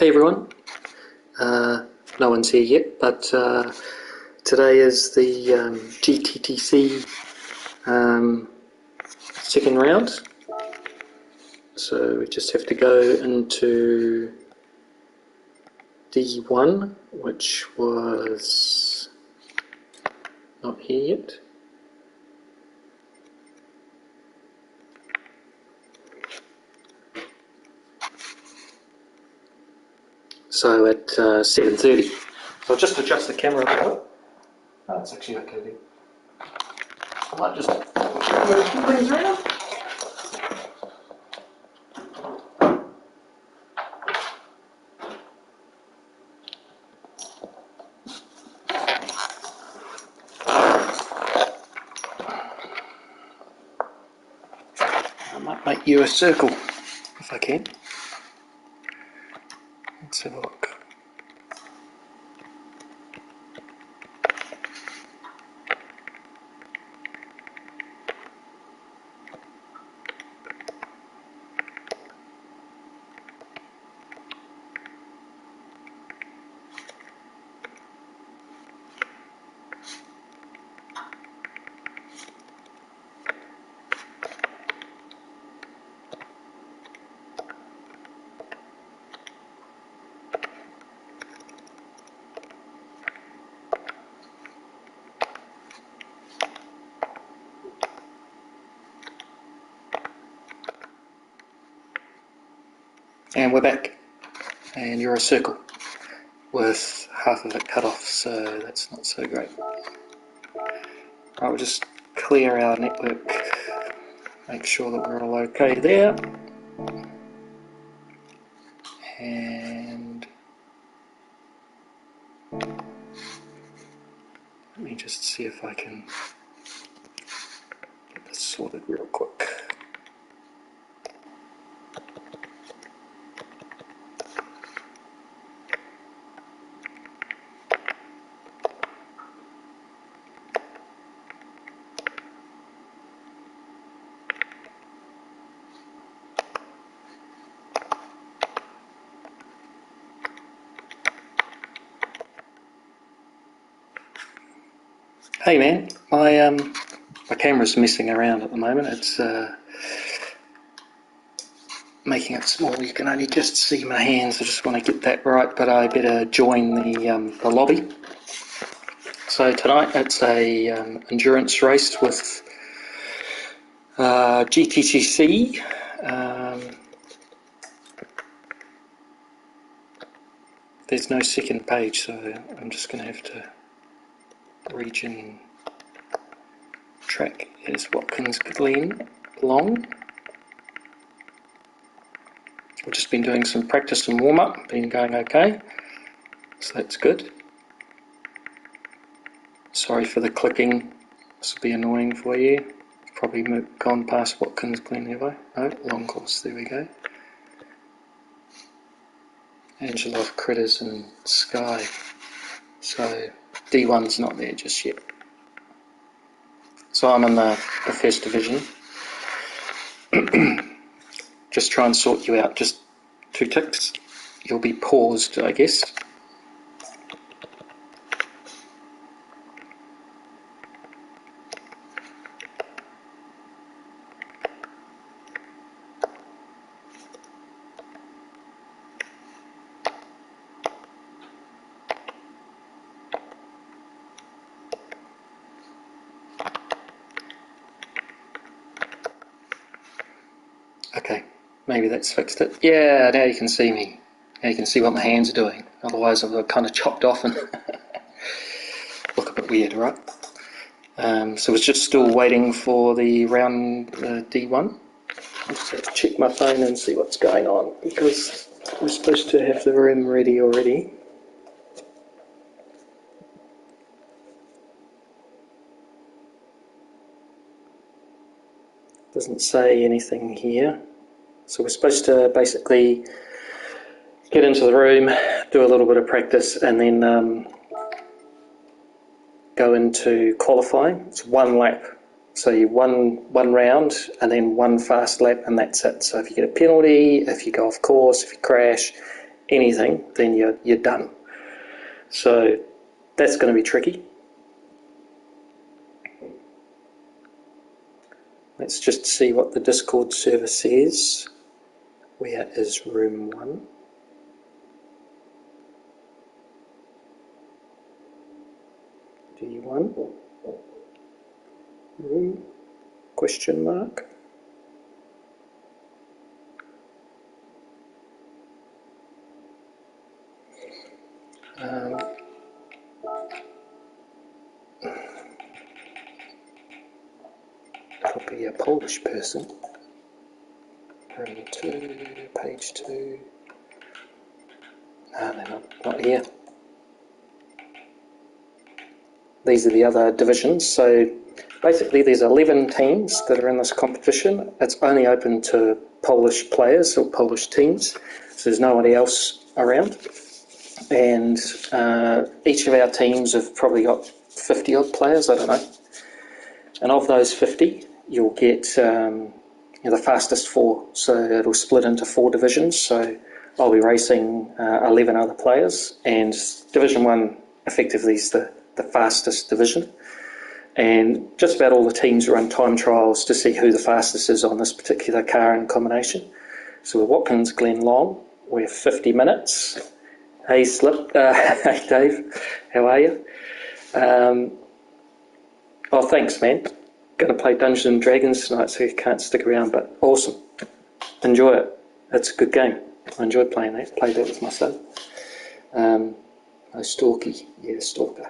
Hey everyone, no one's here yet, but today is the GTTC second round, so we just have to go into D1, which was not here yet. So at 7:30. So I'll just adjust the camera a bit. Oh, it's actually okay there. I might just move some things around. I might make you a circle if I can. Let's have a look. And we're back, and you're a circle with half of it cut off, so that's not so great. Right, we'll just clear our network, make sure that we're all okay there, and let me just see if I can get this sorted real quick. Hey man, my camera's messing around at the moment. It's making it small. You can only just see my hands. I just want to get that right, but I better join the lobby. So tonight it's a endurance race with GTTC. There's no second page, so I'm just going to have to region track is Watkins Glen long. I've just been doing some practice and warm-up, been going okay, so that's good. Sorry for the clicking, this will be annoying for you. Probably gone past Watkins Glen, have I? No, long course, there we go. Angela of Critters and Sky, so D1's not there just yet. So I'm in the first division. Just try and sort you out, just 2 ticks. You'll be paused, I guess. Okay, maybe that's fixed it. Yeah, now you can see me. Now you can see what my hands are doing. Otherwise I've kind of chopped off and look a bit weird, right? So we're just still waiting for the round D1. I just have to check my phone and see what's going on, because we're supposed to have the room ready already. Doesn't say anything here. So we're supposed to basically get into the room, do a little bit of practice, and then go into qualifying. It's 1 lap. So you one round and then 1 fast lap, and that's it. So if you get a penalty, if you go off course, if you crash, anything, then you're done. So that's going to be tricky. Let's just see what the Discord server says. Where is room 1? D1 room question mark. It'll be a Polish person. Room 2, page 2. No, they're not here. These are the other divisions. So basically there's 11 teams that are in this competition. It's only open to Polish players or Polish teams, so there's nobody else around. And each of our teams have probably got 50 odd players, I don't know. And of those 50, you'll get the fastest 4. So it'll split into 4 divisions. So I'll be racing 11 other players, and Division 1 effectively is the fastest division. And just about all the teams run time trials to see who the fastest is on this particular car and combination. So we're Watkins Glen long, we're 50 minutes. Hey Slip, hey Dave, how are you? Oh, thanks man. Going to play Dungeons and Dragons tonight, so you can't stick around, but awesome. Enjoy it. It's a good game. I enjoyed playing that. Played that with my son. Stalky, yeah, Stalker.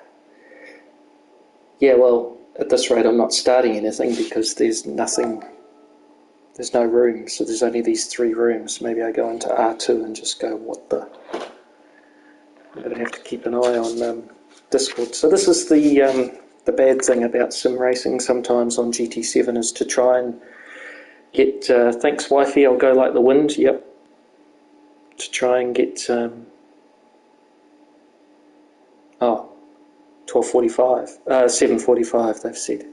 Yeah, well, at this rate I'm not starting anything because there's nothing, there's no room, so there's only these 3 rooms. Maybe I go into R2 and just go, what the... I'm going to have to keep an eye on Discord. So this is the bad thing about sim racing sometimes on GT7 is to try and get, thanks wifey, I'll go like the wind, yep, to try and get, 12:45, 7:45 they've said.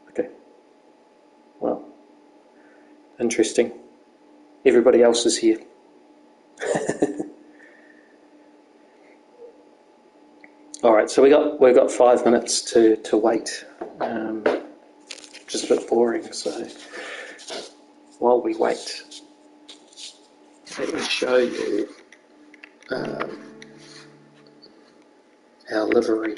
Okay, well, interesting. Everybody else is here. All right, so we've got 5 minutes to wait. Just a bit boring. So while we wait, let me show you our livery,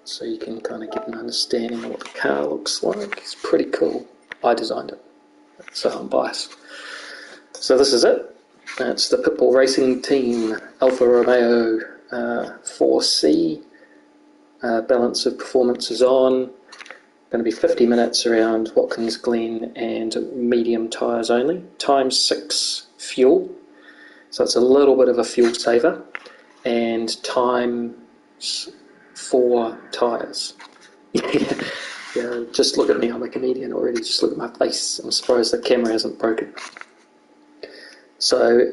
so you can kind of get an understanding of what the car looks like. It's pretty cool. I designed it, so I'm biased. So this is it. That's the Pitbull Racing Team, Alfa Romeo 4C. Balance of performance is on. Going to be 50 minutes around Watkins Glen and medium tyres only. Times 6 fuel, so it's a little bit of a fuel saver. And times 4 tyres. Yeah, just look at me, I'm a comedian already. Just look at my face. I'm surprised the camera hasn't broken. So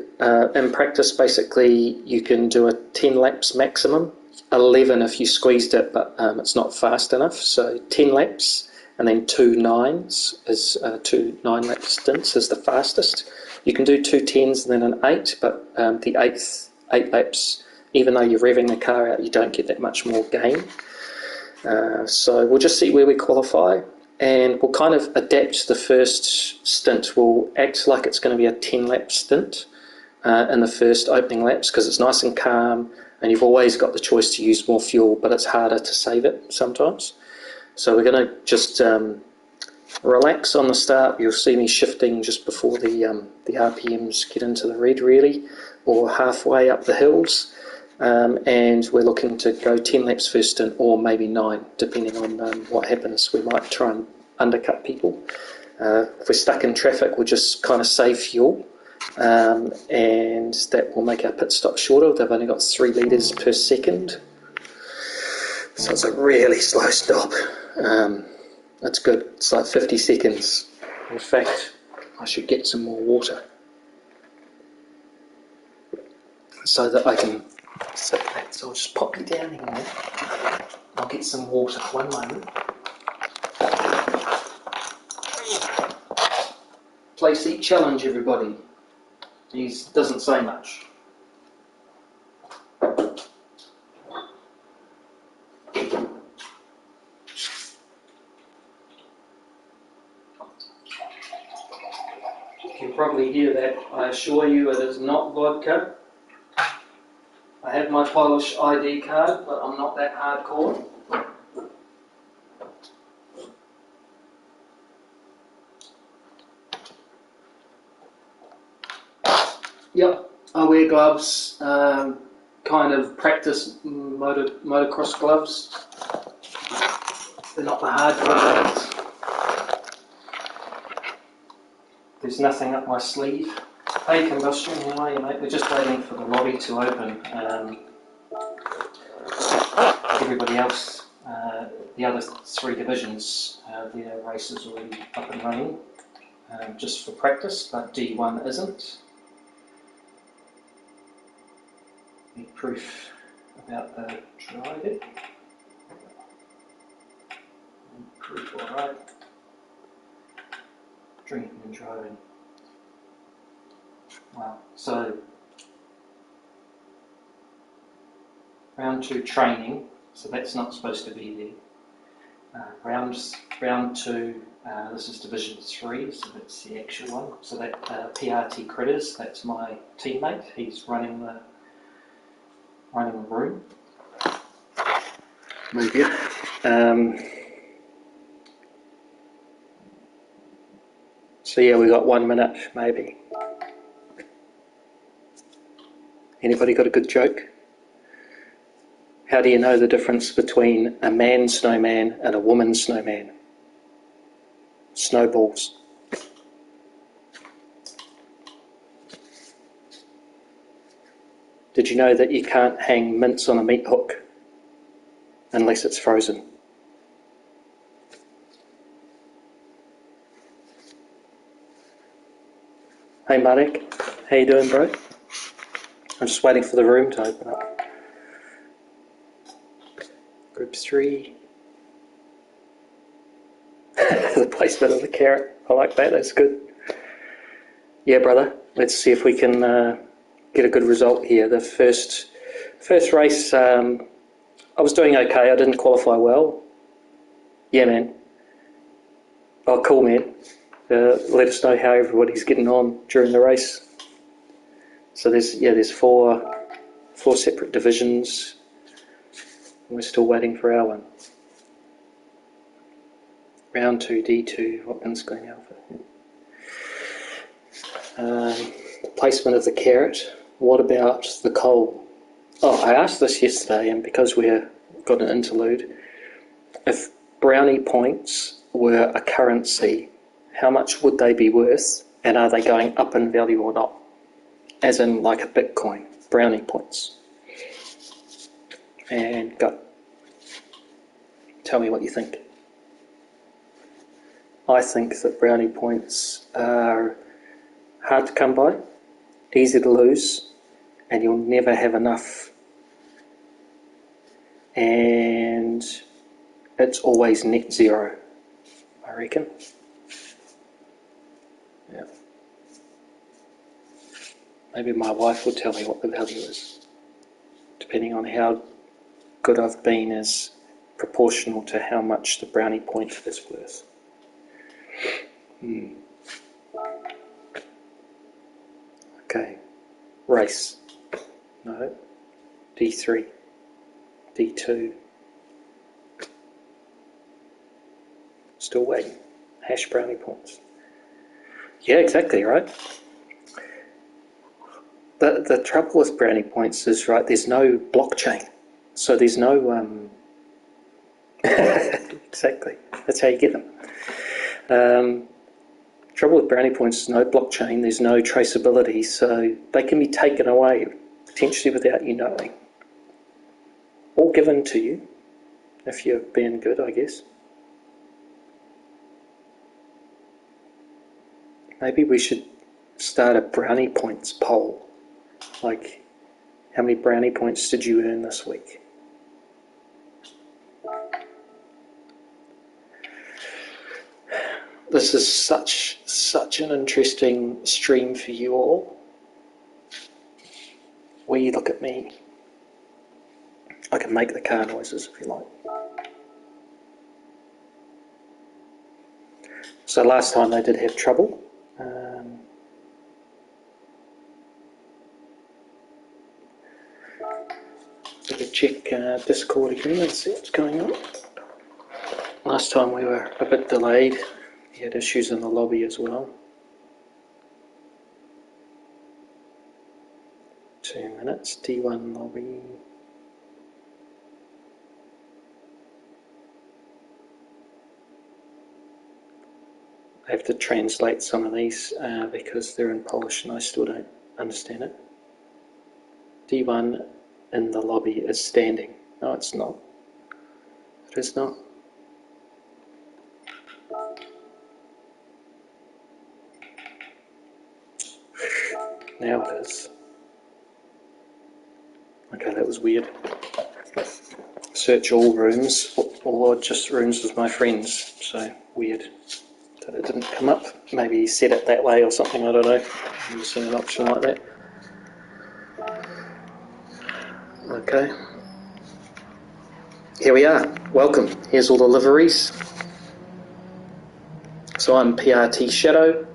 in practice, basically, you can do a 10 laps maximum, 11 if you squeezed it, but it's not fast enough. So 10 laps and then 2 9s is 2 9-lap stints is the fastest. You can do 2 10s and then an 8, but the 8 laps, even though you're revving the car out, you don't get that much more gain. So we'll just see where we qualify. And we'll kind of adapt the first stint. We'll act like it's going to be a 10-lap stint in the first opening laps because it's nice and calm and you've always got the choice to use more fuel, but it's harder to save it sometimes. So we're going to just relax on the start. You'll see me shifting just before the RPMs get into the red really, or halfway up the hills. And we're looking to go 10 laps first stint, or maybe 9, depending on what happens. We might try and undercut people. If we're stuck in traffic, we'll just kind of save fuel, and that will make our pit stop shorter. They've only got 3 litres per second, so it's a really slow stop. That's good. It's like 50 seconds. In fact, I should get some more water so that I can sip that. So I'll just pop you down here now. I'll get some water. 1 moment. Playseat challenge, everybody. He doesn't say much. You can probably hear that. I assure you it is not vodka. I have my Polish ID card, but I'm not that hardcore. Yep, I wear gloves, kind of practice motocross gloves. They're not the hardcore ones. There's nothing up my sleeve. Hey Combustion, how are you, mate? We're just waiting for the lobby to open. Everybody else, the other 3 divisions, their races already up and running, just for practice, but D1 isn't. Need proof about the driving. Proof, alright. Drinking and driving. Wow, so round 2 training, so that's not supposed to be there. Round 2, this is Division 3, so that's the actual one. So that PRT Critters, that's my teammate, he's running the room. Move you. So yeah, we got 1 minute maybe. Anybody got a good joke? How do you know the difference between a man snowman and a woman snowman? Snowballs. Did you know that you can't hang mince on a meat hook unless it's frozen? Hey Marek, how you doing, bro? I'm just waiting for the room to open up. Group 3. The placement of the carrot. I like that, that's good. Yeah, brother, let's see if we can get a good result here. The first race, I was doing okay. I didn't qualify well. Yeah, man. Oh, cool, man. Let us know how everybody's getting on during the race. So there's 4 separate divisions. We're still waiting for our one. Round 2, D2, Watkins Glen Alpha. Placement of the carrot. What about the coal? Oh, I asked this yesterday, and because we've got an interlude, if brownie points were a currency, how much would they be worth, and are they going up in value or not? As in like a Bitcoin, brownie points. And go. Tell me what you think. I think that brownie points are hard to come by, easy to lose, and you'll never have enough. And it's always net zero, I reckon. Yeah. Maybe my wife will tell me what the value is, depending on how good I've been is proportional to how much the brownie point is worth. Okay, race. No. D3. D2. Still waiting. Hash brownie points. Yeah, exactly, right? The trouble with brownie points is, right, there's no blockchain. So there's no... Exactly. That's how you get them. Trouble with brownie points is no blockchain, there's no traceability, so they can be taken away, potentially without you knowing. Or given to you, if you're being good, I guess. Maybe we should start a brownie points poll. Like, how many brownie points did you earn this week? This is such an interesting stream for you all. lobby, look at me. I can make the car noises if you like. So last time they did have trouble. Check Discord again and see what's going on. Last time we were a bit delayed. We had issues in the lobby as well. 2 minutes, D1 lobby. I have to translate some of these because they're in Polish and I still don't understand it. D1 in the lobby is standing. No, it's not. It is not. Now it is. Okay, that was weird. Search all rooms, or just rooms with my friends. So, weird that it didn't come up. Maybe he set it that way or something, I don't know. I've never seen an option like that. Okay. Here we are. Welcome. Here's all the liveries. So I'm PRT Shadow.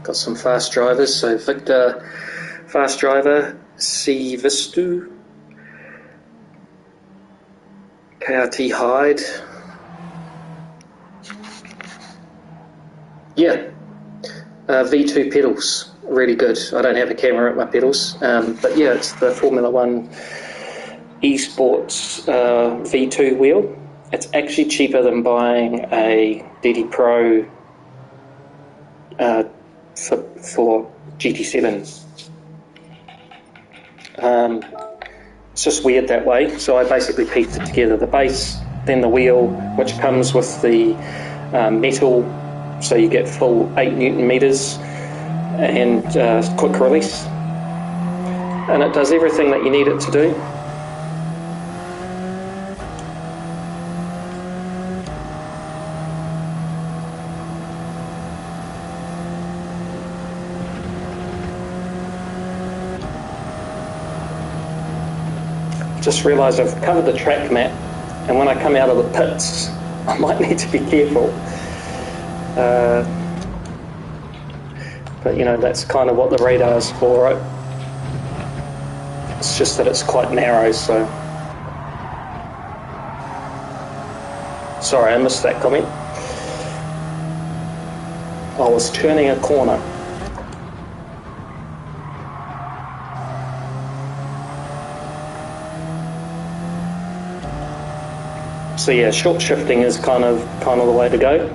Got some fast drivers. So Victor, fast driver. C Vistu. KRT Hyde. Yeah. V2 pedals. Really good. I don't have a camera at my pedals. But yeah, it's the Formula 1 eSports V2 wheel. It's actually cheaper than buying a DD Pro for GT7. It's just weird that way. So I basically pieced it together. The base, then the wheel, which comes with the metal, so you get full 8 Newton meters and quick release. And it does everything that you need it to do. Just realised I've covered the track map, and when I come out of the pits I might need to be careful, but you know, that's kind of what the radar's for, right? It's just that it's quite narrow, so sorry I missed that comment. I was turning a corner. So yeah, short shifting is kind of the way to go.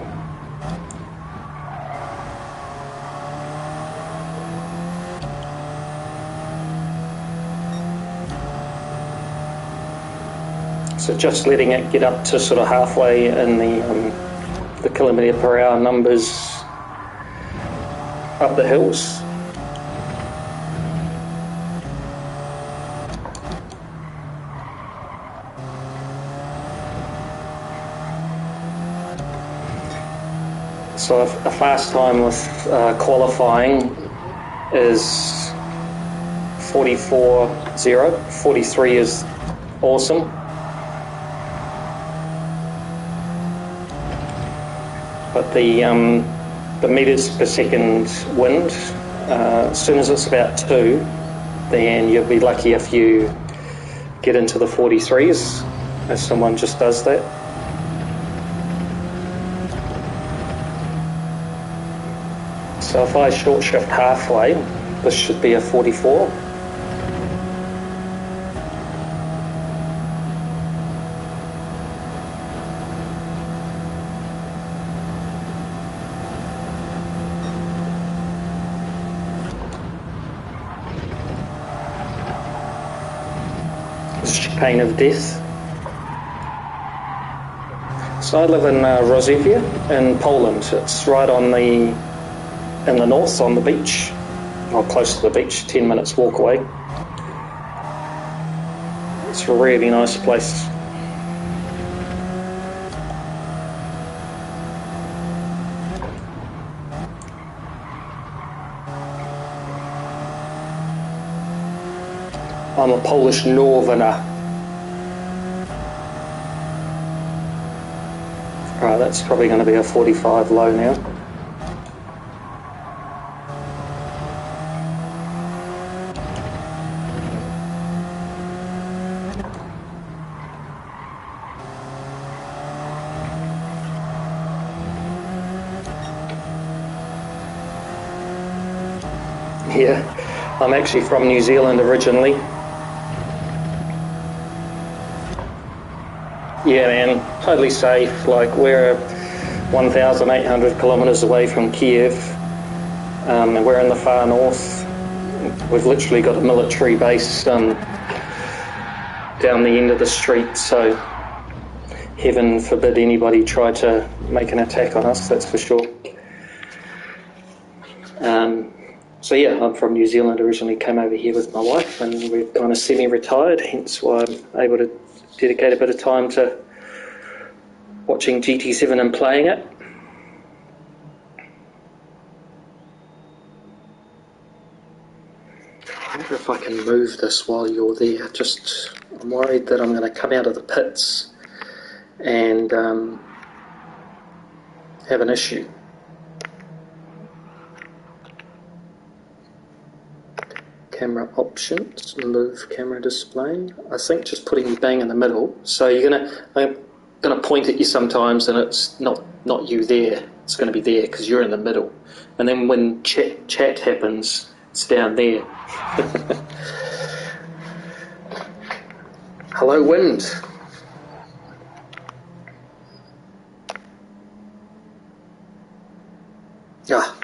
So just letting it get up to sort of halfway in the kilometre per hour numbers up the hills. So a fast time with qualifying is 44.0. 43 is awesome. But the meters per second wind, as soon as it's about 2, then you'll be lucky if you get into the 43s, if someone just does that. So if I short shift halfway, this should be a 44. Chicane of death. So I live in Rozevia in Poland. It's right on in the north on the beach, or close to the beach, 10 minutes walk away. It's a really nice place. I'm a Polish northerner. Right, that's probably going to be a 45 low now. Yeah, I'm actually from New Zealand originally. Yeah, man, totally safe. Like, we're 1,800 kilometres away from Kiev, and we're in the far north. We've literally got a military base down the end of the street, so heaven forbid anybody try to make an attack on us, that's for sure. So yeah, I'm from New Zealand originally, came over here with my wife, and we're kind of semi-retired, hence why I'm able to dedicate a bit of time to watching GT7 and playing it. I wonder if I can move this while you're there. I'm worried that I'm going to come out of the pits and have an issue. Camera options, move camera display. I think just putting you bang in the middle. So I'm gonna point at you sometimes, and it's not you there. It's going to be there because you're in the middle. And then when chat happens, it's down there. Hello, wind. Ah.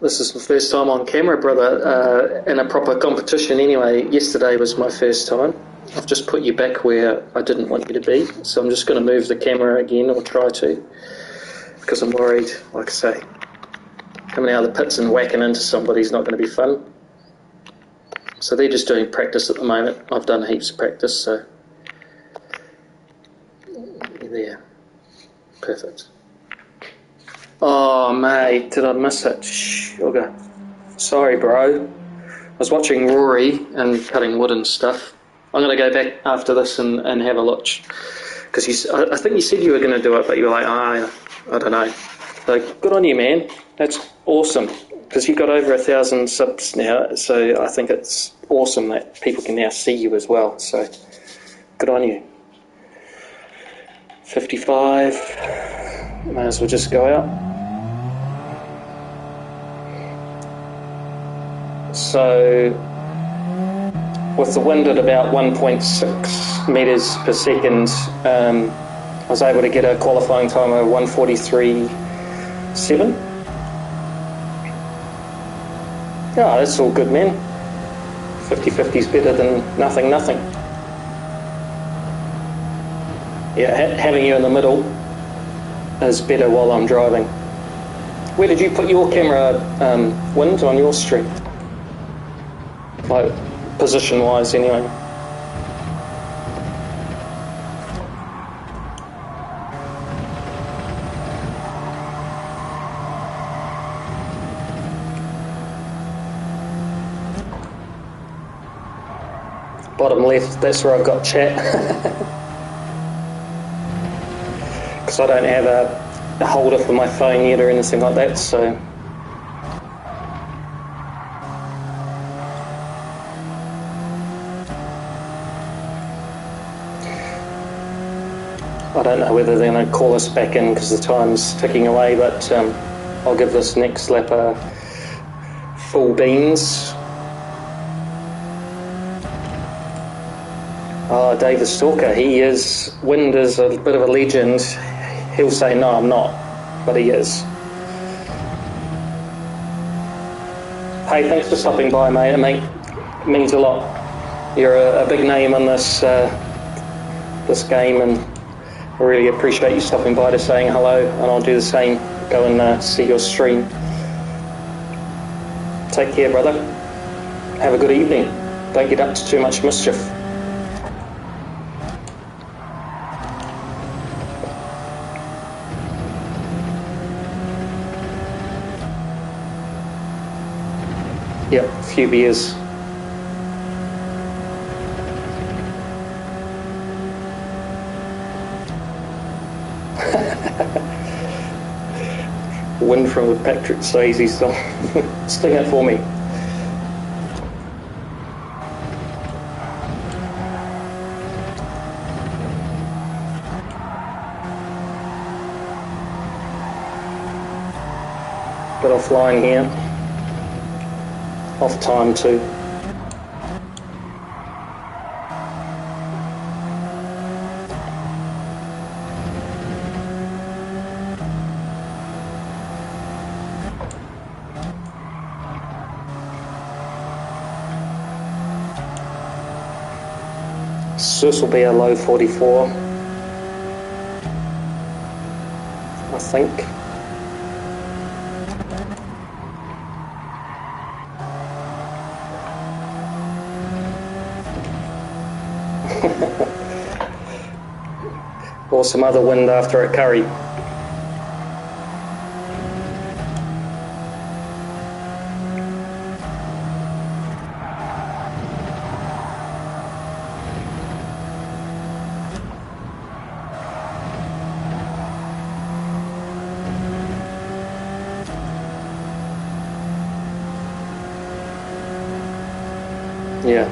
This is the first time on camera, brother, in a proper competition anyway. Yesterday was my first time. I've just put you back where I didn't want you to be, so I'm just going to move the camera again, or try to, because I'm worried, like I say, coming out of the pits and whacking into somebody's not going to be fun. So they're just doing practice at the moment. I've done heaps of practice, so there. Perfect. Oh, mate, did I miss it? Sugar. Sorry, bro. I was watching Rory and cutting wood and stuff. I'm going to go back after this and have a look. Because I think you said you were going to do it, but you were like, I don't know. So good on you, man. That's awesome. Because you've got over 1,000 subs now, so I think it's awesome that people can now see you as well. So good on you. 55. May as well just go out. So, with the wind at about 1.6 metres per second, I was able to get a qualifying time of 1:43.7. Yeah, that's all good, man. 50-50 is better than nothing. Yeah, having you in the middle is better while I'm driving. Where did you put your camera, Wind, on your stream? Like, position-wise, anyway. Bottom left, that's where I've got chat. Because I don't have a holder for my phone yet or anything like that, so... I don't know whether they're going to call us back in because the time's ticking away, but I'll give this next lap full beans. Oh, David Stalker, Wind is a bit of a legend. He'll say, no, I'm not, but he is. Hey, thanks for stopping by, mate. It means a lot. You're a big name in this game, and I really appreciate you stopping by to saying hello, and I'll do the same. Go and see your stream. Take care, brother. Have a good evening. Don't get up to too much mischief. Yep, a few beers. Win from a Patrick Swayze song. Sting it for me. Bit offline here. Off time too. This will be a low 44, I think. Or some other wind after a curry. Yeah.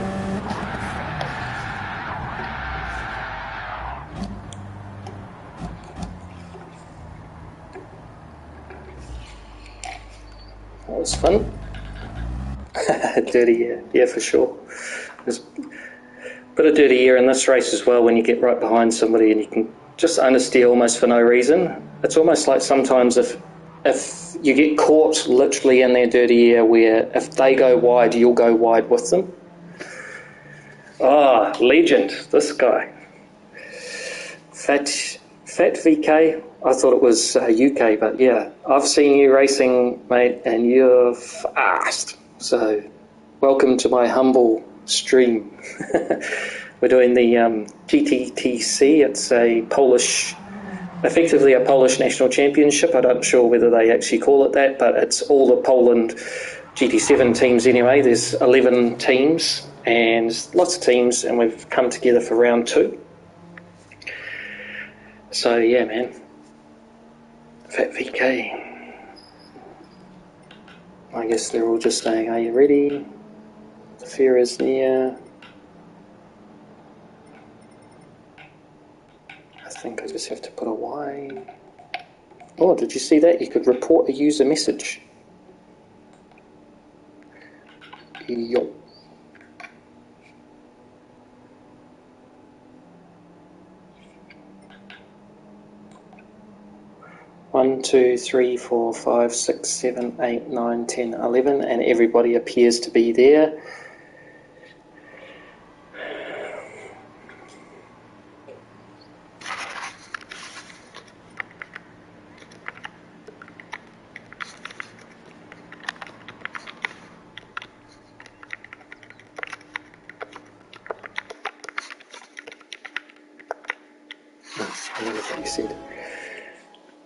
That was fun. Dirty air, yeah, for sure. There's a bit of dirty air in this race as well when you get right behind somebody and you can just understeer almost for no reason. It's almost like sometimes if you get caught literally in their dirty air where if they go wide, you'll go wide with them. Ah, legend, this guy. Fat VK, I thought it was UK, but yeah, I've seen you racing, mate, and you're fast. So, welcome to my humble stream. We're doing the GTTC. It's effectively a Polish national championship. I'm not sure whether they actually call it that, but it's all the Poland GT7 teams anyway. There's 11 teams and lots of teams, and we've come together for round 2. So yeah, man, Fat VK. I guess they're all just saying, are you ready? The fair is near. I think I just have to put a Y. Oh, did you see that? You could report a user message. Yo. One, 2, 3, 4, 5, 6, 7, 8, 9, 10, 11, and everybody appears to be there.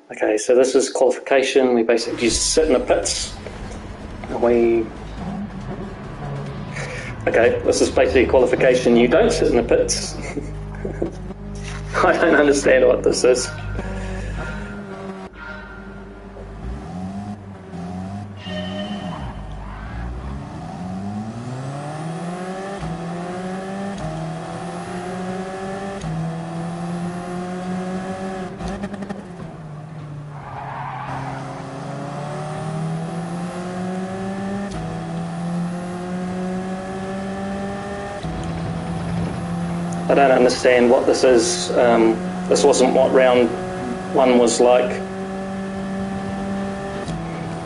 Okay, so this is qualification. We basically just sit in the pits. Okay, this is basically qualification. You don't sit in the pits. I don't understand what this is. I don't understand what this is. This wasn't what round 1 was like.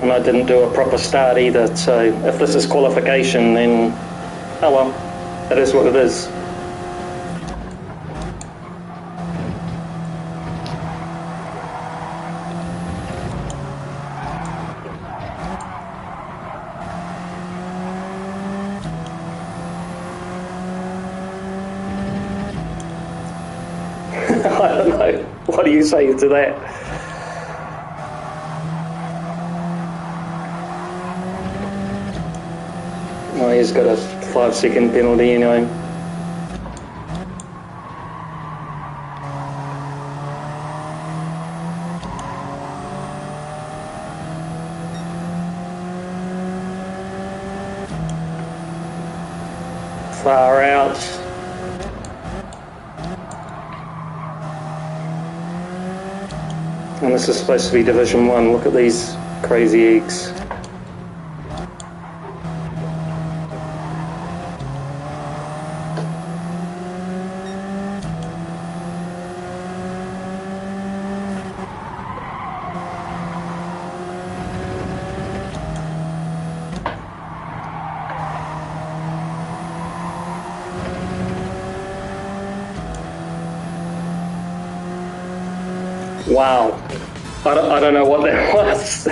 And I didn't do a proper start either, so if this is qualification, then oh well, it is what it is. I don't know. What do you say to that? Well, he's got a 5-second penalty anyway. Far out. And this is supposed to be Division 1. Look at these crazy eggs. Wow, I don't know what that was.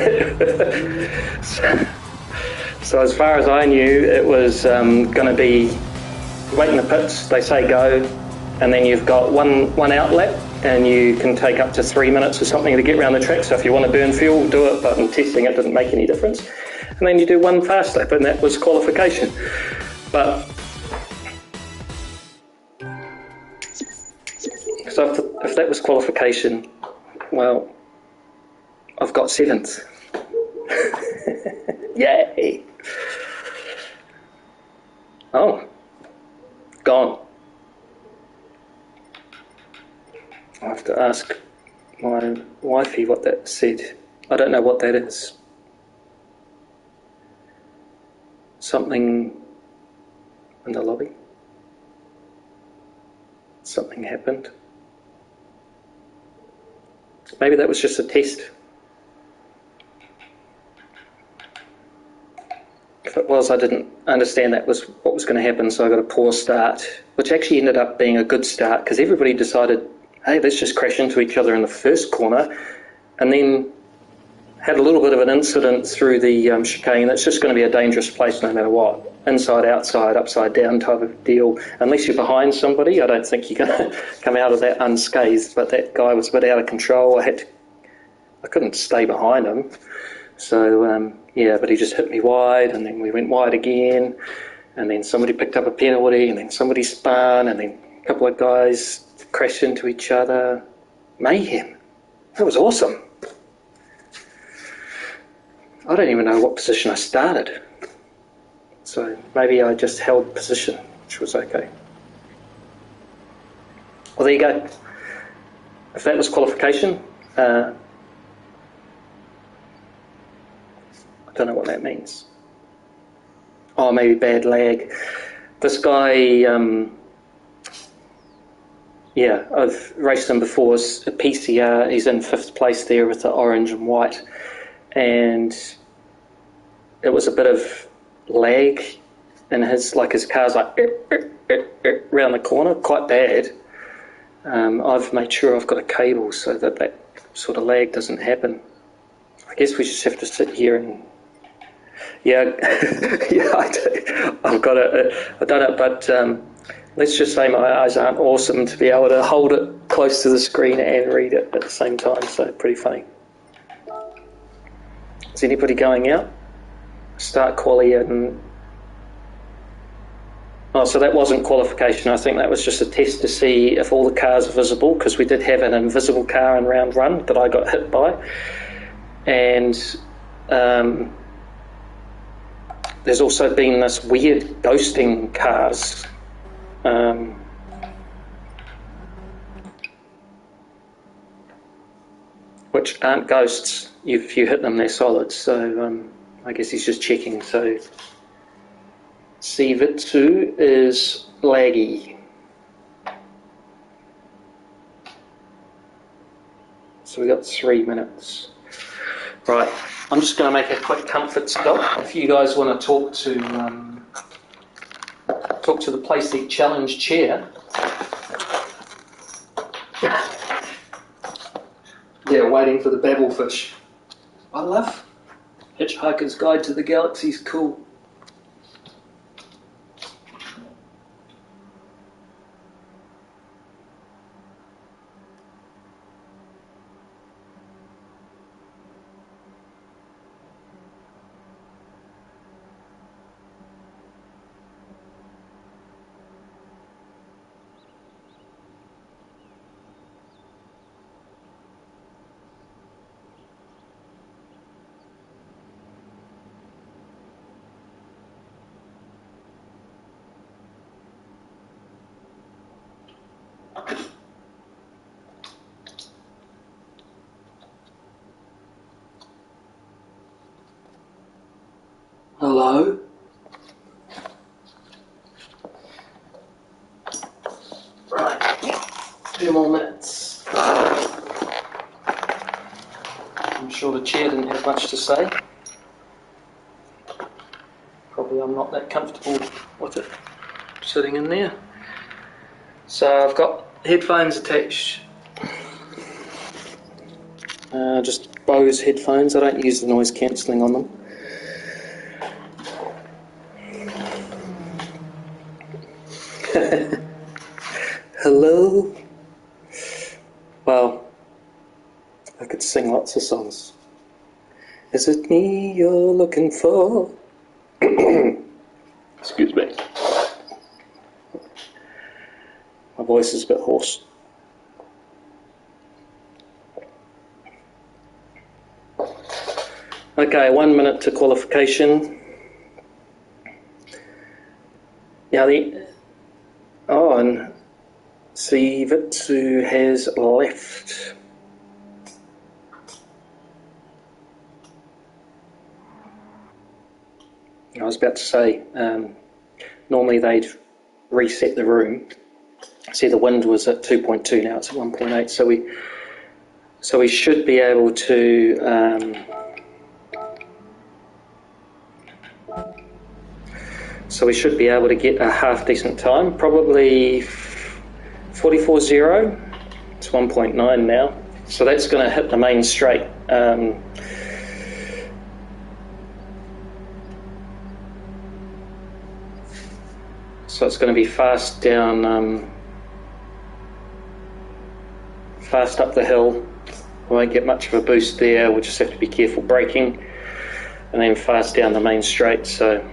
So as far as I knew, it was going to be wait in the pits, they say go, and then you've got one outlap, and you can take up to 3 minutes or something to get around the track. So if you want to burn fuel, do it, but in testing it didn't make any difference. And then you do one fast lap, and that was qualification. But so if that was qualification, well, I've got 7th. Yay! Oh, gone. I have to ask my wifey what that said. I don't know what that is. Something in the lobby? Something happened? Maybe that was just a test. If it was, I didn't understand that was what was going to happen, so I got a poor start, which actually ended up being a good start because everybody decided, hey, let's just crash into each other in the first corner, and then had a little bit of an incident through the chicane. It's just going to be a dangerous place no matter what. Inside, outside, upside down type of deal. Unless you're behind somebody, I don't think you're going to come out of that unscathed, but that guy was a bit out of control. I couldn't stay behind him. So, yeah, but he just hit me wide, and then we went wide again, and then somebody picked up a penalty, and then somebody spun, and then a couple of guys crashed into each other. Mayhem. That was awesome. I don't even know what position I started. So maybe I just held position, which was okay. Well, there you go. If that was qualification, I don't know what that means. Oh, maybe bad lag. This guy, yeah, I've raced him before. It's a PCR. He's in 5th place there with the orange and white. And it was a bit of lag in his car's like round the corner, quite bad. I've made sure I've got a cable so that sort of lag doesn't happen. I guess we just have to sit here and yeah, I've got it. I've done it, but let's just say my eyes aren't awesome to be able to hold it close to the screen and read it at the same time. So pretty funny. Is anybody going out? Start quali and oh, so that wasn't qualification. I think that was just a test to see if all the cars are visible, because we did have an invisible car in round 1 that I got hit by, and there's also been this weird ghosting cars. Which aren't ghosts. If you hit them, they're solid. So I guess he's just checking. So Sivitsu is laggy. So we got 3 minutes. Right, I'm just going to make a quick comfort stop. If you guys want to talk to the Playseat Challenge chair. Yeah, waiting for the babblefish. I love Hitchhiker's Guide to the Galaxy. Is cool. Hello? Right, 2 more minutes. I'm sure the chair didn't have much to say. Probably I'm not that comfortable with it sitting in there. So I've got headphones attached. Just Bose headphones, I don't use the noise cancelling on them. Hello? Well, I could sing lots of songs. Is it me you're looking for? Excuse me. My voice is a bit hoarse. Okay, 1 minute to qualification. Yeah, and Sivitsu has left. I was about to say, normally they'd reset the room. See, the wind was at 2.2, now it's at 1.8, so we should be able to get a half decent time, probably 44.0. It's 1.9 now, so that's going to hit the main straight. So it's going to be fast down, fast up the hill. We won't get much of a boost there, we'll just have to be careful braking, and then fast down the main straight. So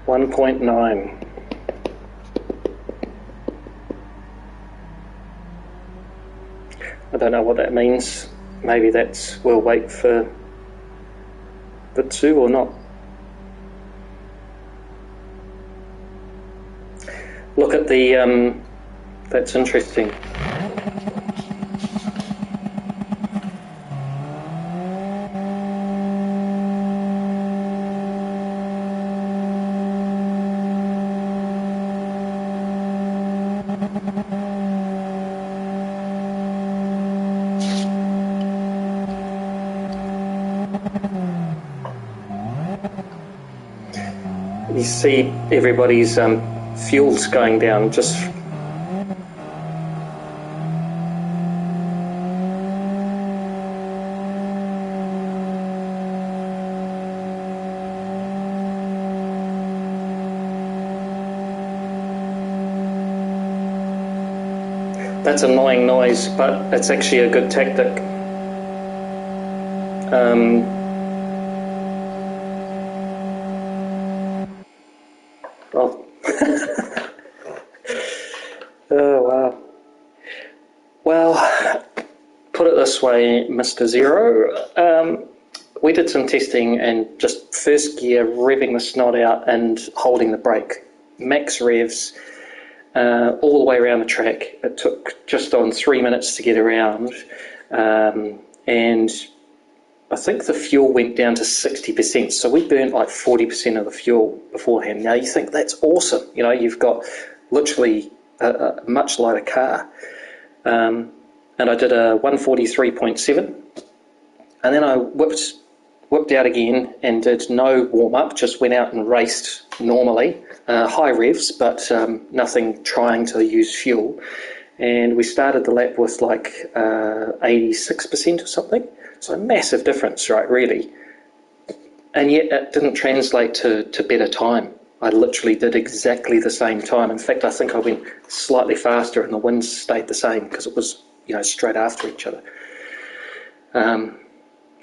.9. I don't know what that means. Maybe we'll wait for the 2 or not. Look at the, that's interesting. You see everybody's fuels going down just that's annoying noise, but it's actually a good tactic. Oh wow. Well, put it this way, Mr. Zero. We did some testing and just first gear, revving the snot out and holding the brake. Max revs, all the way around the track. It took just on 3 minutes to get around. And I think the fuel went down to 60%. So we burnt like 40% of the fuel beforehand. Now you think that's awesome. You know, you've got literally a much lighter car. And I did a 143.7. And then I whipped out again and did no warm-up, just went out and raced normally. High revs, but nothing trying to use fuel. And we started the lap with like 86% or something. So a massive difference, right, really. And yet it didn't translate to better time. I literally did exactly the same time. In fact, I think I went slightly faster and the winds stayed the same because it was, you know, straight after each other.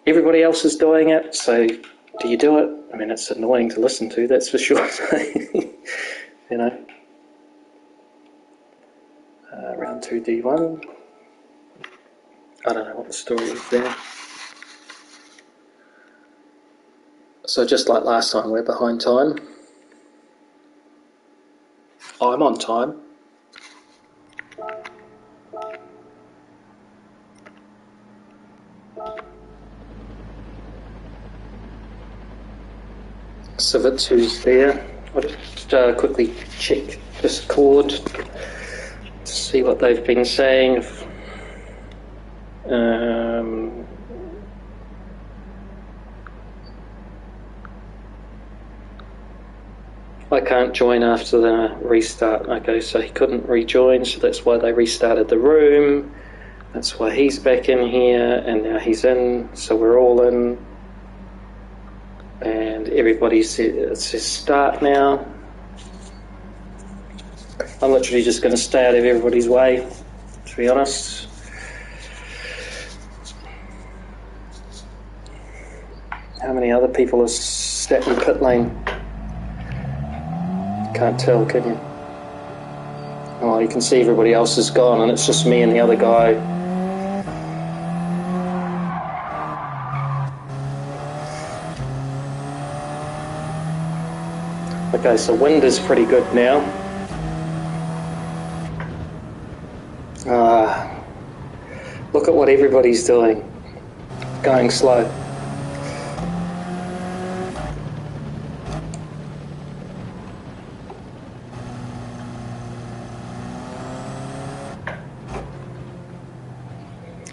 Everybody else is doing it, so do you do it? I mean, it's annoying to listen to, that's for sure. You know. Round 2 D1. I don't know what the story is there. So just like last time, we're behind time. I'm on time. Savitsu's there. I'll just quickly check Discord to see what they've been saying. I can't join after the restart. Okay, so he couldn't rejoin, so that's why they restarted the room. That's why he's back in here, and now he's in, so we're all in. And everybody said it says start now. I'm literally just going to stay out of everybody's way, to be honest. How many other people are sat in pit lane? Can't tell, can you? Oh, you can see everybody else is gone and it's just me and the other guy. Okay, so wind is pretty good now. Look at what everybody's doing. Going slow.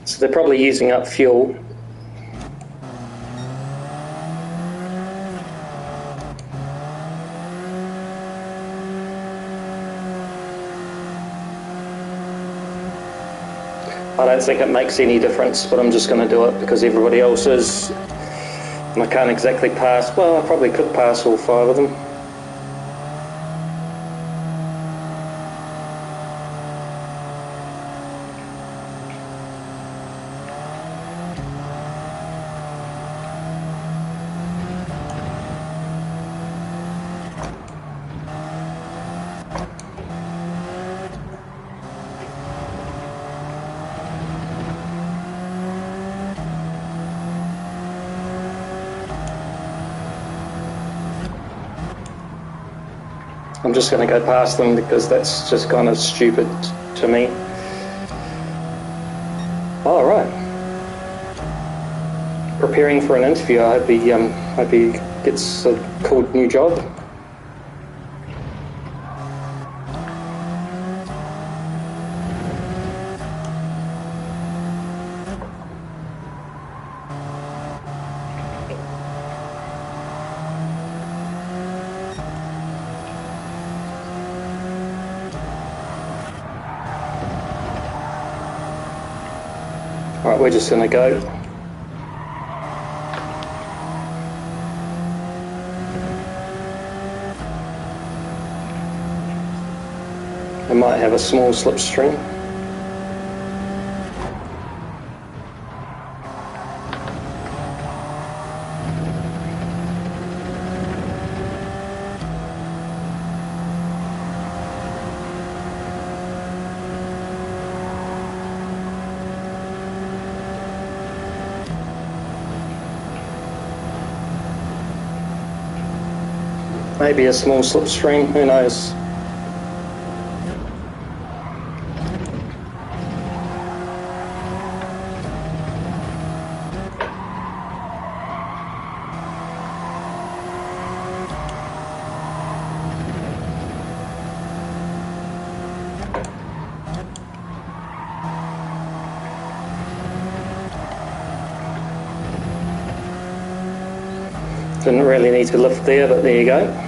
So they're probably using up fuel. I don't think it makes any difference, but I'm just going to do it because everybody else is. And I can't exactly pass. Well, I probably could pass all 5 of them. I'm just going to go past them because that's just kind of stupid to me. All right. Preparing for an interview. I hope he gets a cool new job. Alright, we're just going to go. I might have a small slipstream. Maybe a small slipstream, who knows? Didn't really need to lift there, but there you go.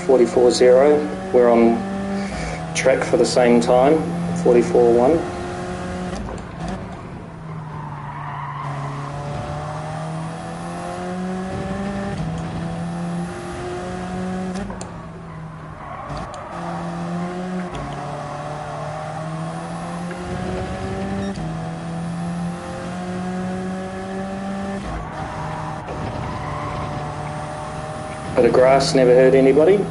44.0, we're on track for the same time, 44.1. Bit of grass never hurt anybody.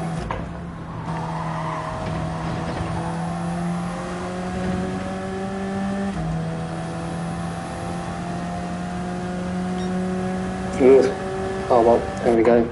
Ugh. Oh well, there we go.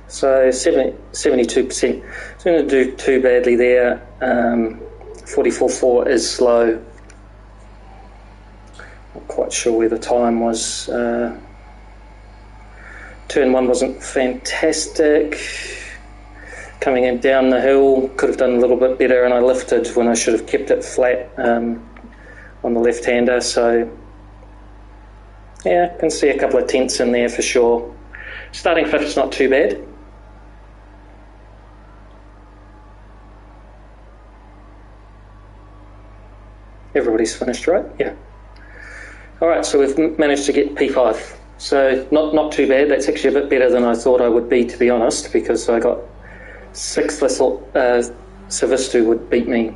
So 72%. So going to do too badly there. 44.4 is slow. Not quite sure where the time was. Turn 1 wasn't fantastic. Coming in down the hill, could have done a little bit better, and I lifted when I should have kept it flat on the left-hander. So yeah, can see a couple of tenths in there for sure. Starting 5th is not too bad. Everybody's finished, right? Yeah. Alright, so we've managed to get P5. So not too bad. That's actually a bit better than I thought I would be, to be honest, because I got 6th. I thought Savistu would beat me.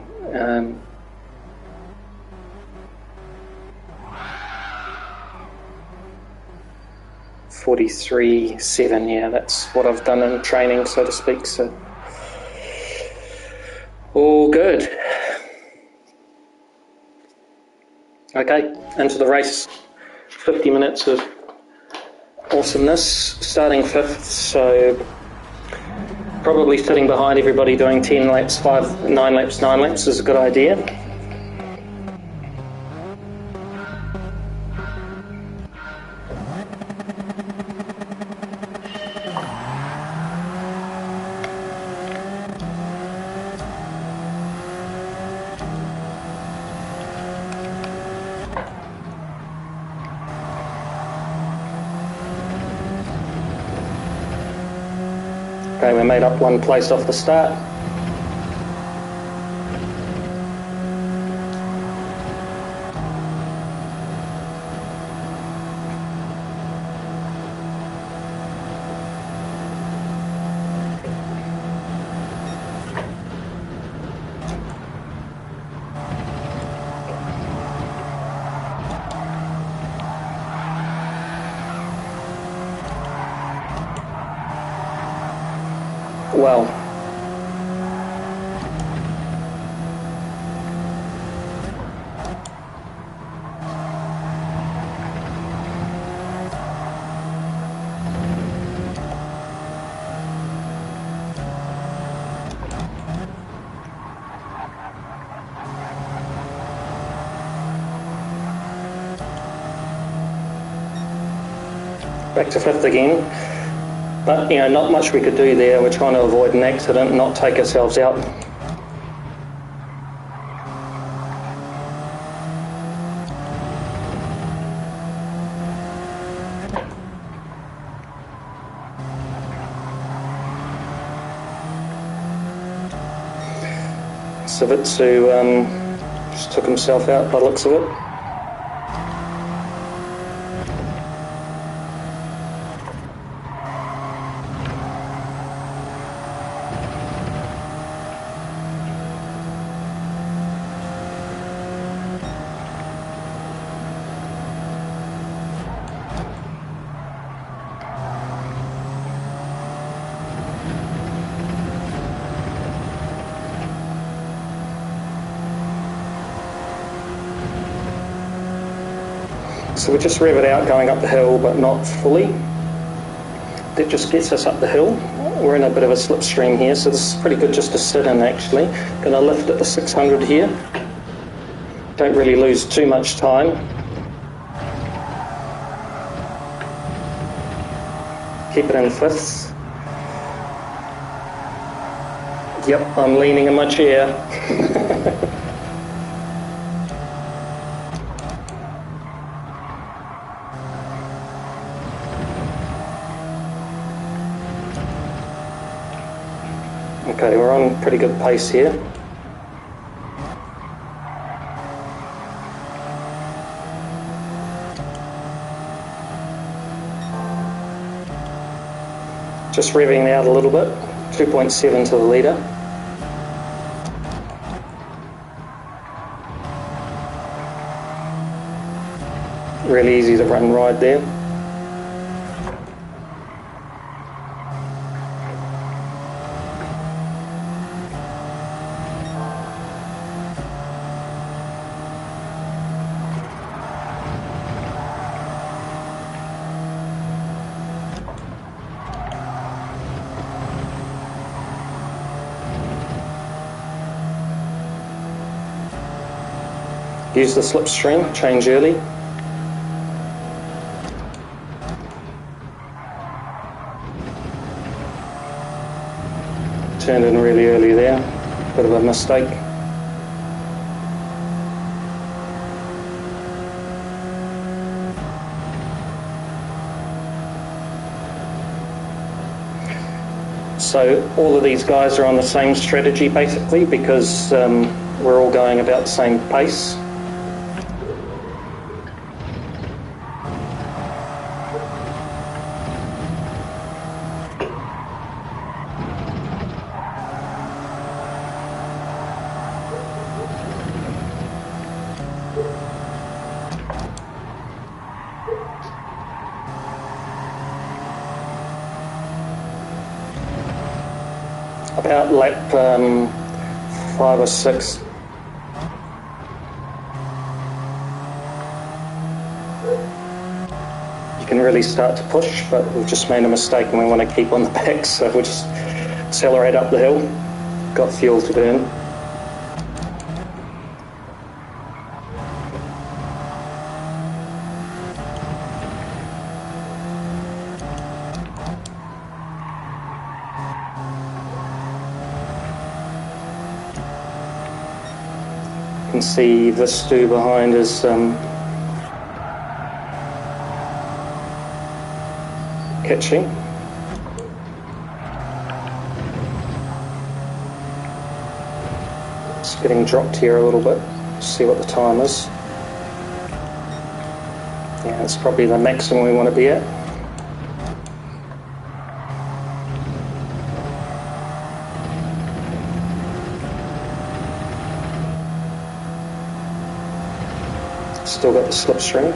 43.7, yeah, that's what I've done in training, so to speak, so all good. Okay, into the race. 50 minutes of awesomeness, starting 5th, so probably sitting behind everybody doing 10 laps, 9 laps is a good idea. Okay, we made up 1 place off the start. Well, back to 5th again. But, you know, not much we could do there. We're trying to avoid an accident, not take ourselves out. Savistu just took himself out by the looks of it. So we just rev it out going up the hill, but not fully. That just gets us up the hill. We're in a bit of a slipstream here, so this is pretty good just to sit in actually. Going to lift at the 600 here. Don't really lose too much time. Keep it in 5th. Yep, I'm leaning in my chair. Okay, we're on pretty good pace here. Just revving out a little bit, 2.7 to the leader. Really easy to run ride there. Use the slipstream, change early. Turned in really early there, bit of a mistake. So all of these guys are on the same strategy basically, because we're all going about the same pace. About lap 5 or 6. You can really start to push, but we've just made a mistake and we want to keep on the back, so we'll just accelerate up the hill. Got fuel to burn. You can see this stew behind is catching. It's getting dropped here a little bit. See what the time is. Yeah, it's probably the maximum we want to be at. Still got the slipstream.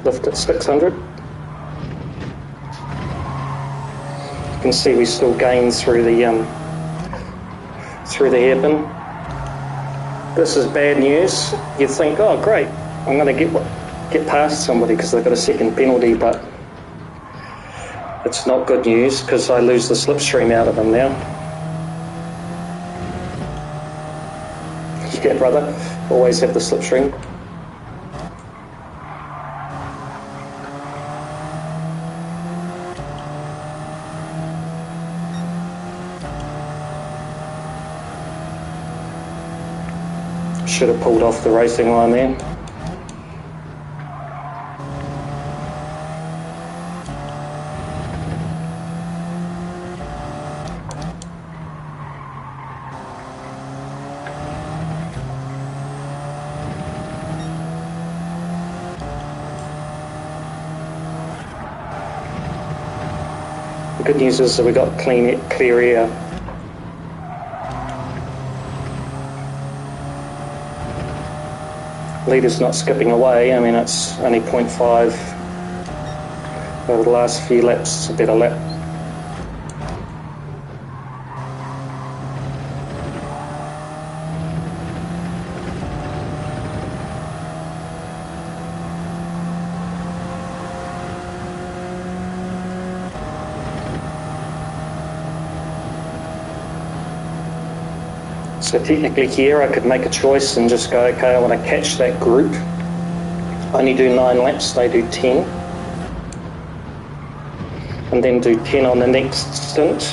Lift at 600. You can see we still gain through the hairpin. This is bad news. You'd think, oh great, I'm going to get past somebody because they've got a second penalty, but it's not good news because I lose the slipstream out of them now. Yeah, brother, always have the slipstream. Should have pulled off the racing line there. The good news is that we got clear air. Leader's not skipping away. I mean, it's only 0.5 over the last few laps. It's a better lap. So technically here I could make a choice and just go, okay, I want to catch that group. Only do 9 laps, they do 10. And then do 10 on the next stint.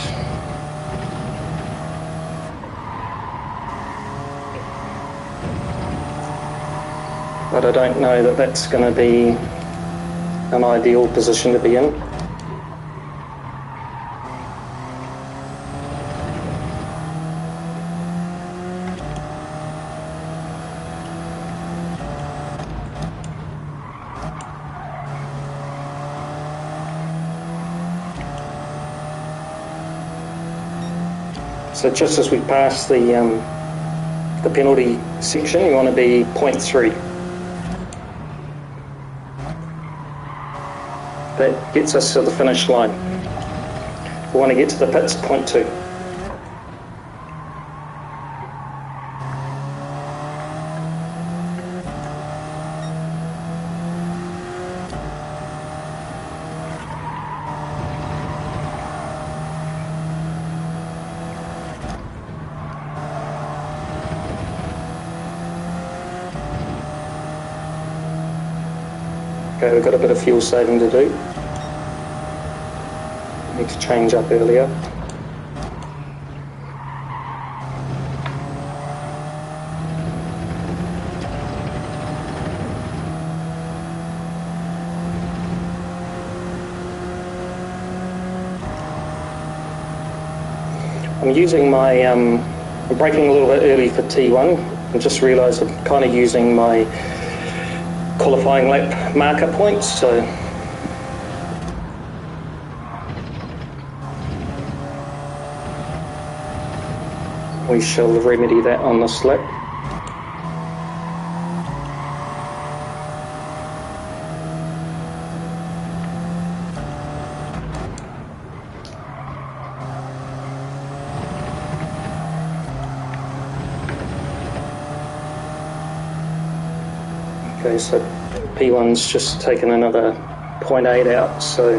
But I don't know that that's going to be an ideal position to be in. So just as we pass the penalty section, you want to be 0.3. That gets us to the finish line. We want to get to the pits, 0.2. Okay, we've got a bit of fuel saving to do. Need to change up earlier. I'm using my, I'm braking a little bit early for T1. I just realised I'm kind of using my qualifying lap marker points, so we shall remedy that on this lap. Okay, so P1's just taken another 0.8 out, so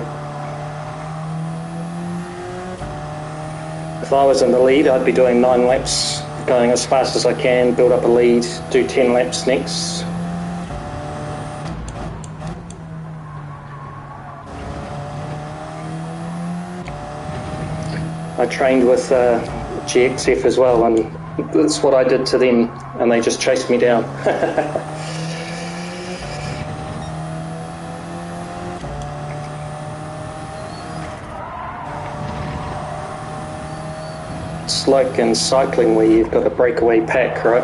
if I was in the lead, I'd be doing 9 laps, going as fast as I can, build up a lead, do 10 laps next. I trained with GXF as well, and that's what I did to them, and they just chased me down. It's like in cycling where you've got a breakaway pack, right?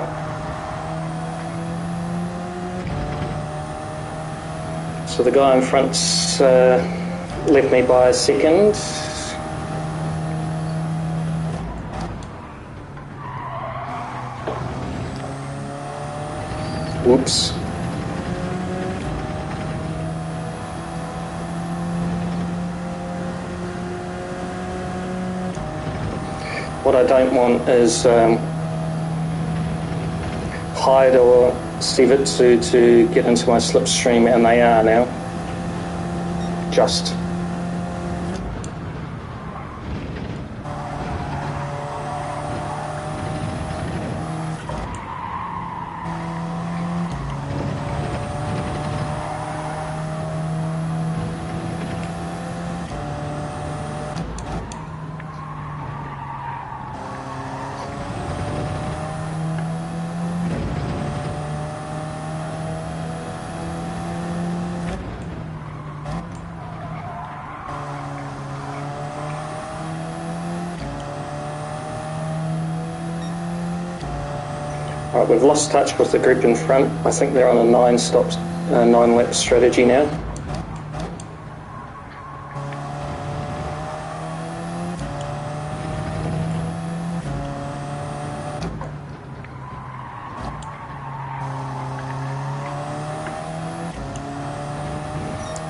So the guy in front's left me by a second. Whoops. What I don't want is Hyde or Stevitsu to get into my slipstream, and they are now. Just. Right, we've lost touch with the group in front. I think they're on a 9-lap strategy now.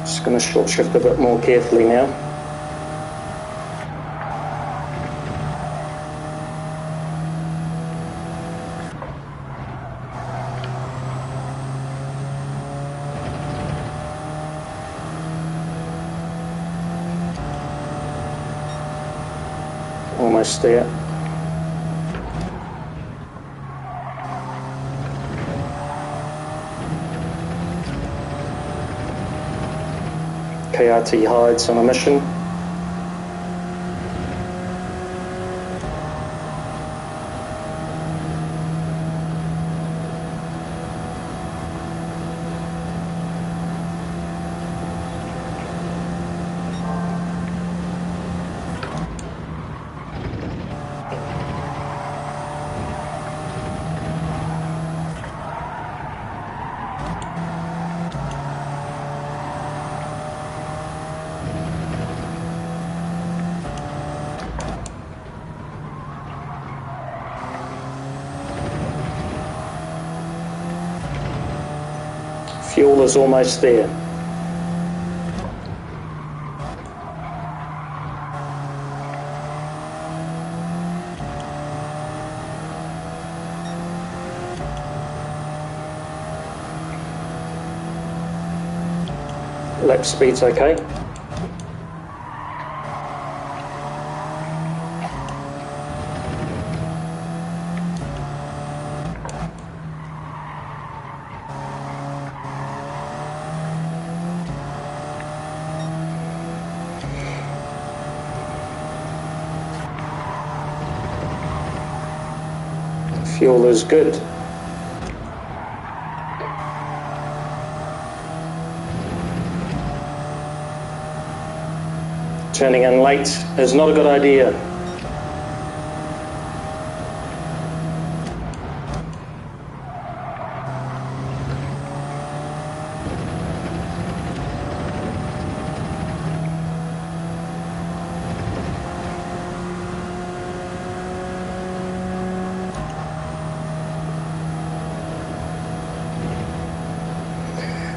Just going to short shift a bit more carefully now. Almost there. KRT Hyde's on a mission. Fuel is almost there. Lap speed's okay. Fuel is good. Turning in late is not a good idea.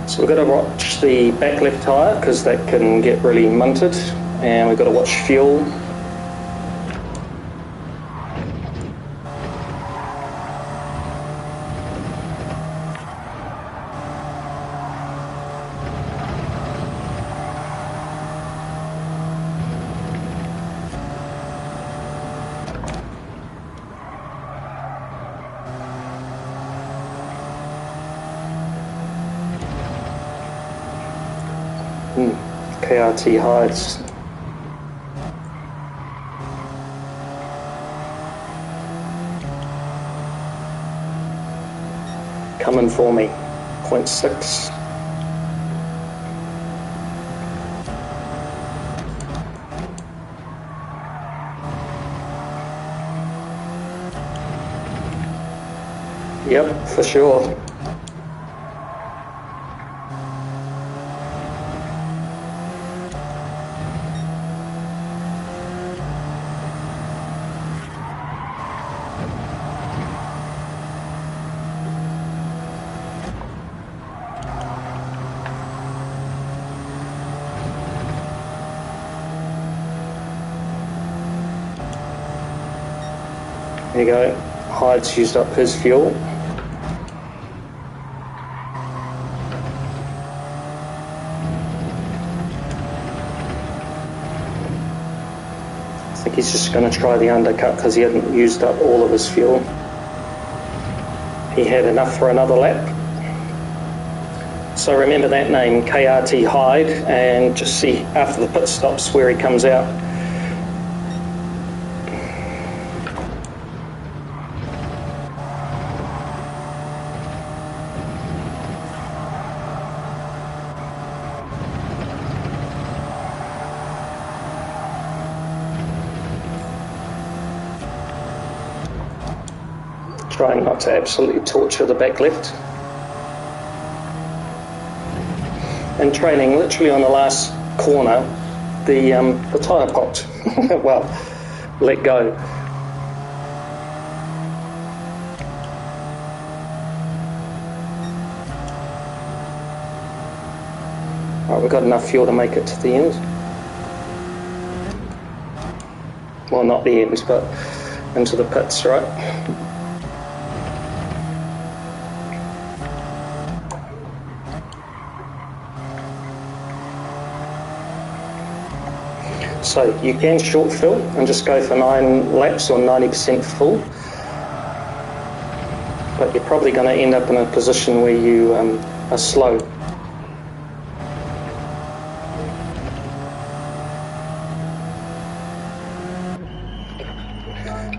So we've got to watch the back left tyre because that can get really munted, and we've got to watch fuel. KRT hides. Coming for me, 0.6. Yep, for sure. There you go, Hyde's used up his fuel. I think he's just going to try the undercut because he hadn't used up all of his fuel. He had enough for another lap. So remember that name, KRT Hyde, and just see after the pit stops where he comes out. Trying not to absolutely torture the back left. And trailing literally on the last corner, the tyre popped. Well, let go. Right, we've got enough fuel to make it to the end. Well, not the end, but into the pits, right? So you can short fill and just go for 9 laps or 90% full, but you're probably going to end up in a position where you are slow.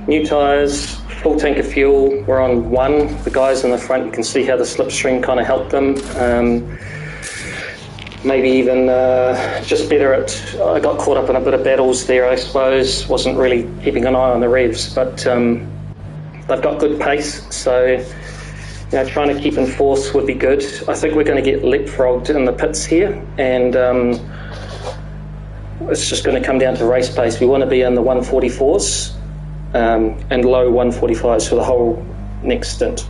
New tyres, full tank of fuel, we're on 1. The guys in the front, you can see how the slipstream kind of helped them. Maybe even just better at, I got caught up in a bit of battles there, I suppose, wasn't really keeping an eye on the revs, but they've got good pace, so you know, trying to keep in fourth would be good. I think we're going to get leapfrogged in the pits here, and it's just going to come down to race pace. We want to be in the 144s and low 145s for the whole next stint.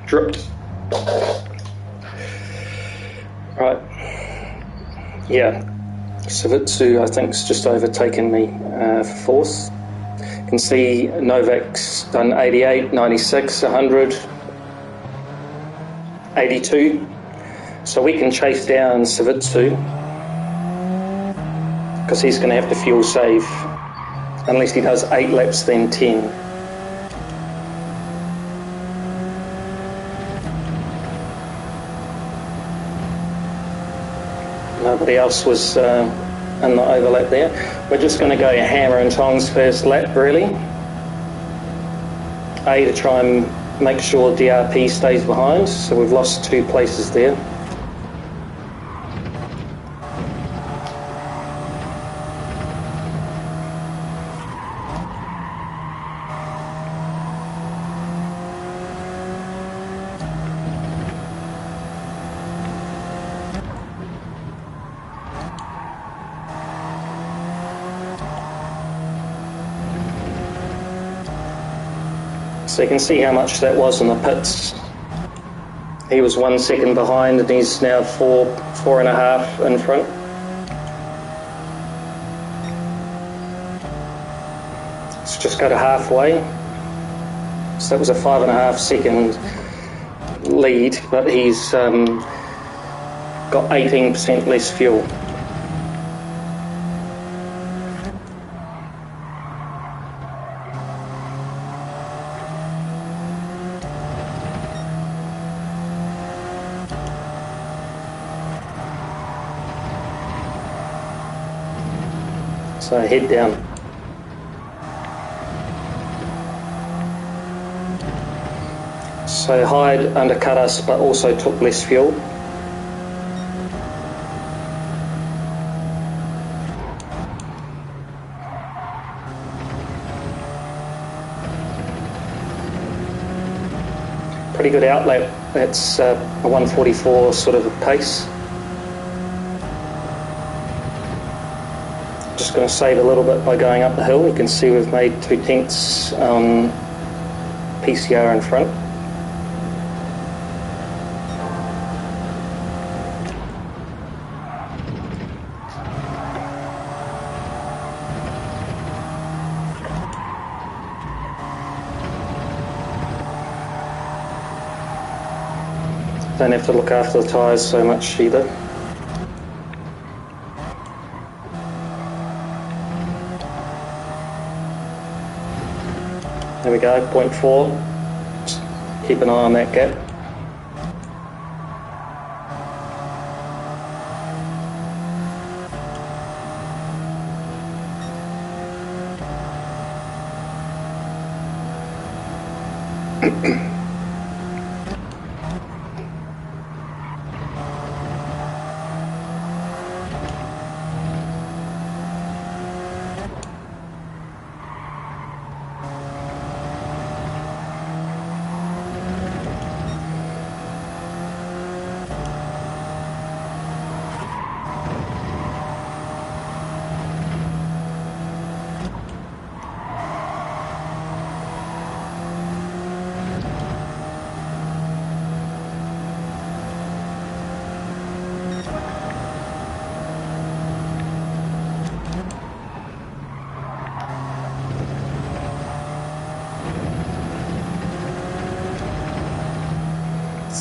dripped. Right, yeah, Savitsu I think has just overtaken me for fourth. You can see Novak's done 88, 96, 100, 82. So we can chase down Savitsu because he's going to have to fuel save unless he does 8 laps then 10. Nobody else was in the overlap there. We're just going to go hammer and tongs first lap really. To try and make sure DRP stays behind, so we've lost 2 places there. So you can see how much that was in the pits. He was 1 second behind and he's now 4.5 in front. Let's just go to halfway. So that was a 5.5 second lead, but he's got 18% less fuel. So head down. So Hyde undercut us but also took less fuel. Pretty good outlap, that's a 144 sort of a pace. Just going to save a little bit by going up the hill. You can see we've made 2 tenths on PCR in front. Don't have to look after the tyres so much either. There we go, 0.4. Just keep an eye on that gap.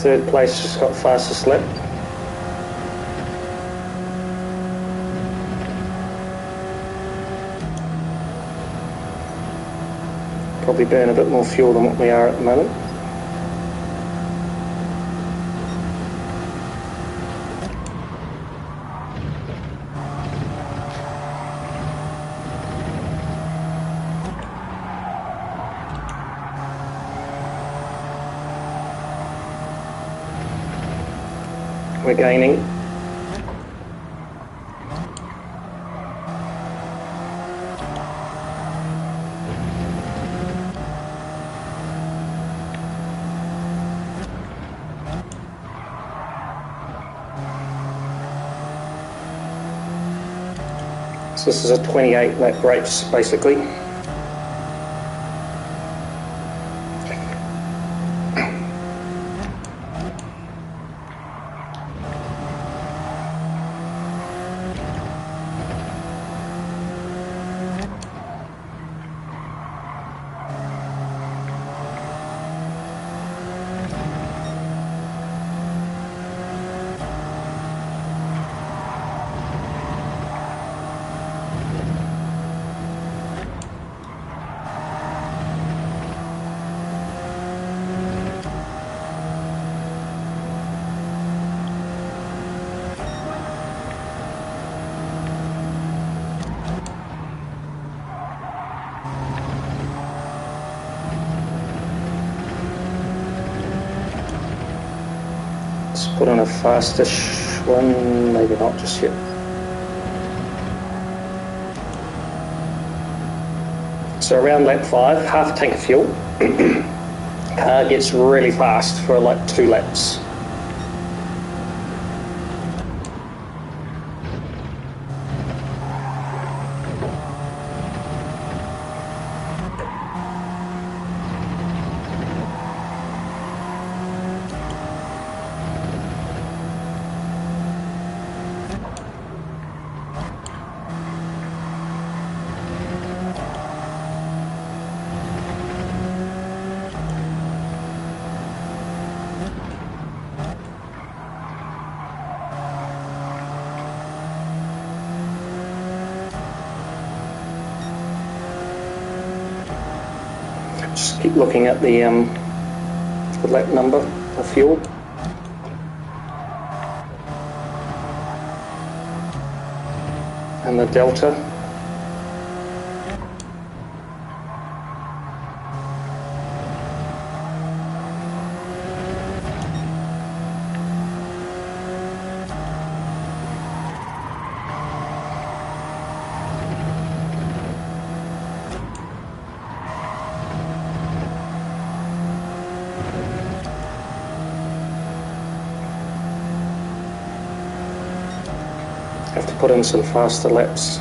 Third place just got fastest lap. Probably burn a bit more fuel than what we are at the moment. We're gaining. So this is a 28 lap race basically. put on a fastish one, maybe not just yet. So around lap 5, half a tank of fuel. Car gets really fast for like 2 laps. Just keep looking at the lap number of fuel. And the delta. Have to put in some faster laps.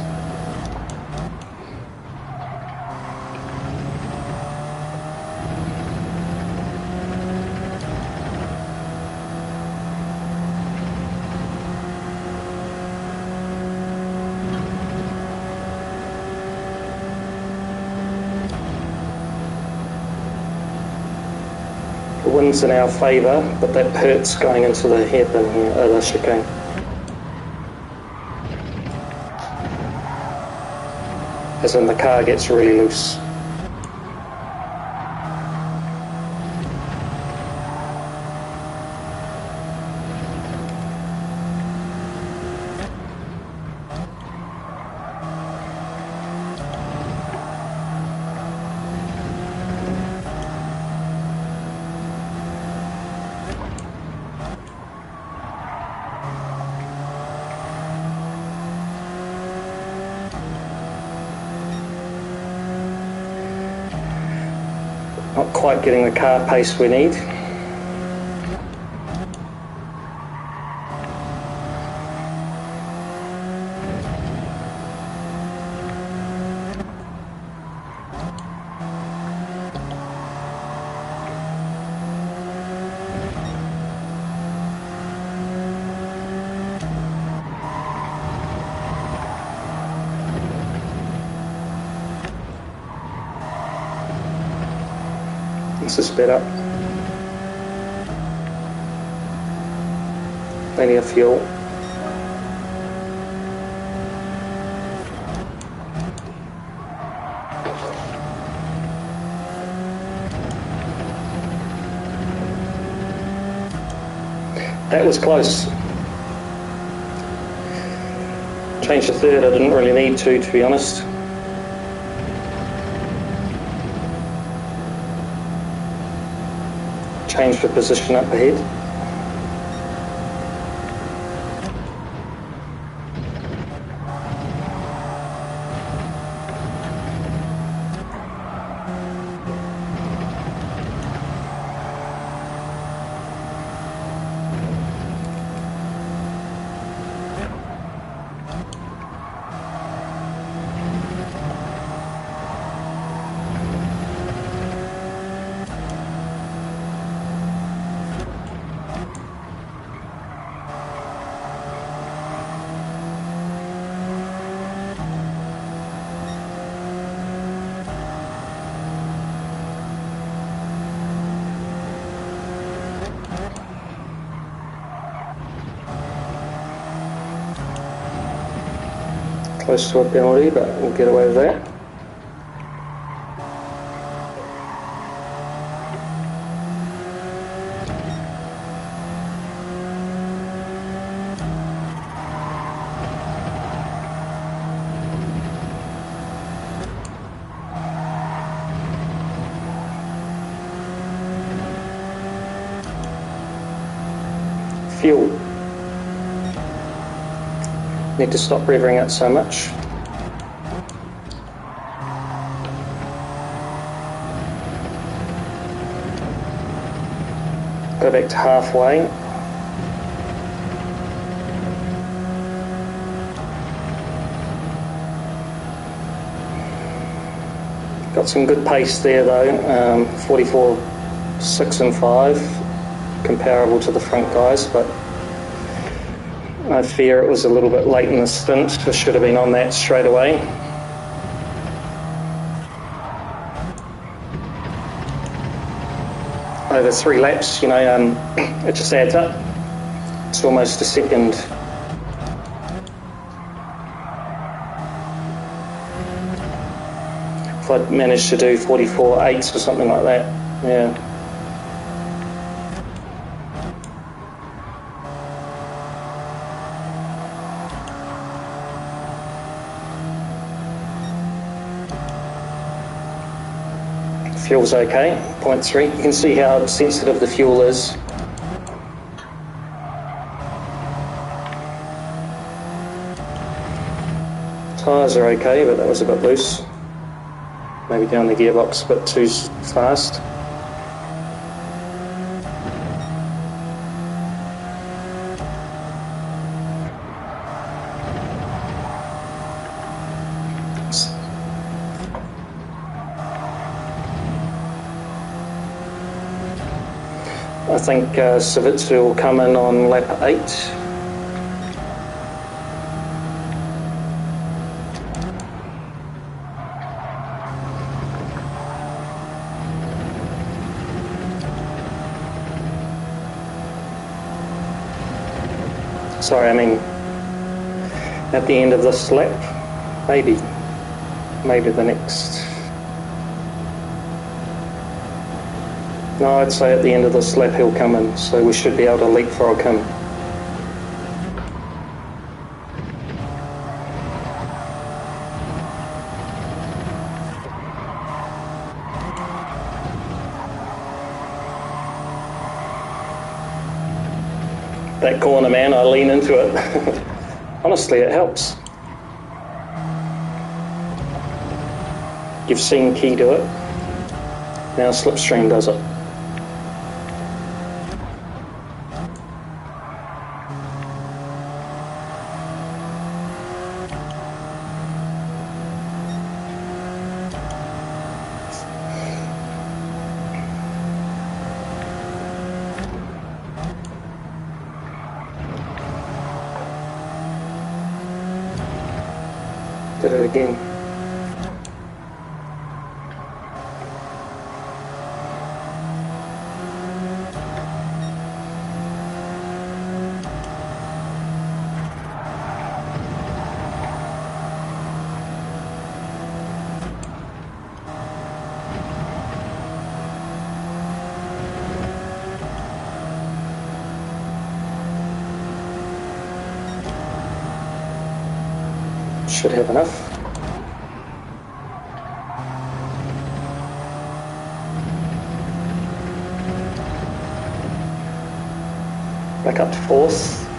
The wind's in our favour, but that hurts going into the hairpin here, the chicane. As in the car gets really loose. Not quite getting the car pace we need. This is better. Plenty of fuel. That was close. Changed to third, I didn't really need to be honest. Change the position up ahead. Close to a penalty, but we'll get away with that. Fuel. Need to stop revving it so much. Go back to halfway. Got some good pace there though, 44, 6 and 5, comparable to the front guys, but I fear it was a little bit late in the stint. I should have been on that straight away. Over 3 laps, you know, it just adds up. It's almost a second. If I'd managed to do 44.8 or something like that, yeah. Fuel's okay, 0.3. You can see how sensitive the fuel is. Tyres are okay, but that was a bit loose. Maybe down the gearbox a bit too fast. I think Savitsu will come in on lap 8. Sorry, I mean at the end of this lap, maybe the next. No, I'd say at the end of this lap he'll come in, so we should be able to leapfrog him. That corner, man, I lean into it. Honestly, it helps. You've seen Key do it. Now Slipstream does it. Did it again. Should have enough. Back up to 4th.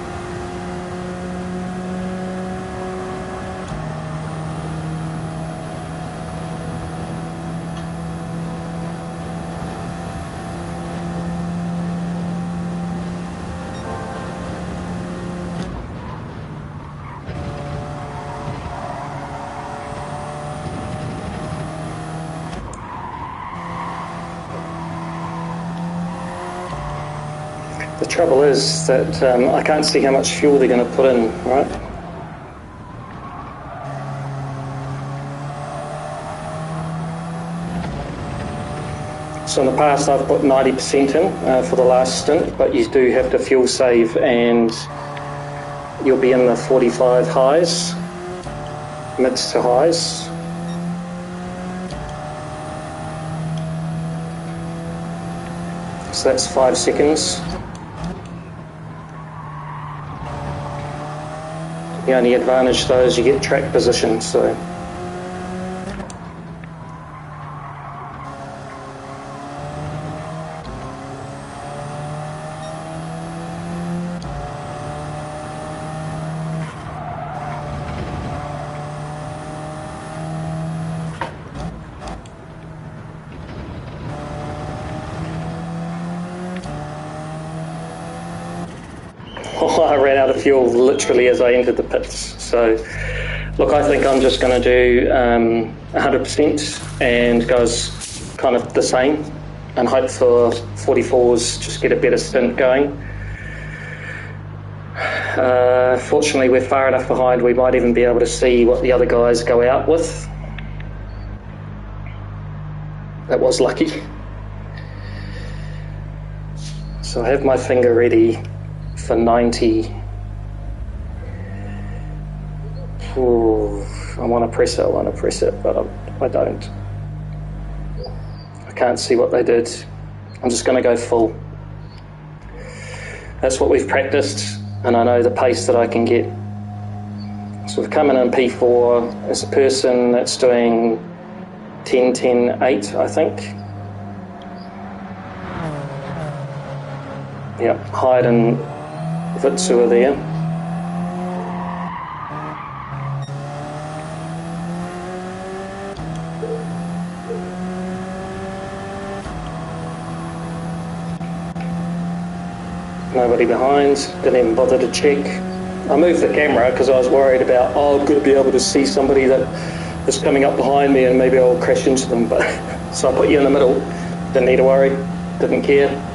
The trouble is that I can't see how much fuel they're going to put in, right? So in the past I've put 90% in for the last stint, but you do have to fuel save and you'll be in the 45 highs, mids to highs. So that's 5 seconds. The only advantage though is you get track position, so I ran out of fuel literally as I entered the pits. So, look, I think I'm just going to do 100% and goes kind of the same, and hope for 44s just get a better stint going. Fortunately, we're far enough behind we might even be able to see what the other guys go out with. That was lucky. So I have my finger ready for 90. Ooh, I want to press it, but I don't. I can't see what they did. I'm just going to go full. That's what we've practiced, and I know the pace that I can get. So we've come in P4 as a person that's doing 10-10-8, I think. Yep, Hyde and Vitsu are there. Nobody behind, didn't even bother to check. I moved the camera because I was worried about, I'm going to be able to see somebody that is coming up behind me and maybe I'll crash into them. But so I put you in the middle, didn't need to worry, didn't care.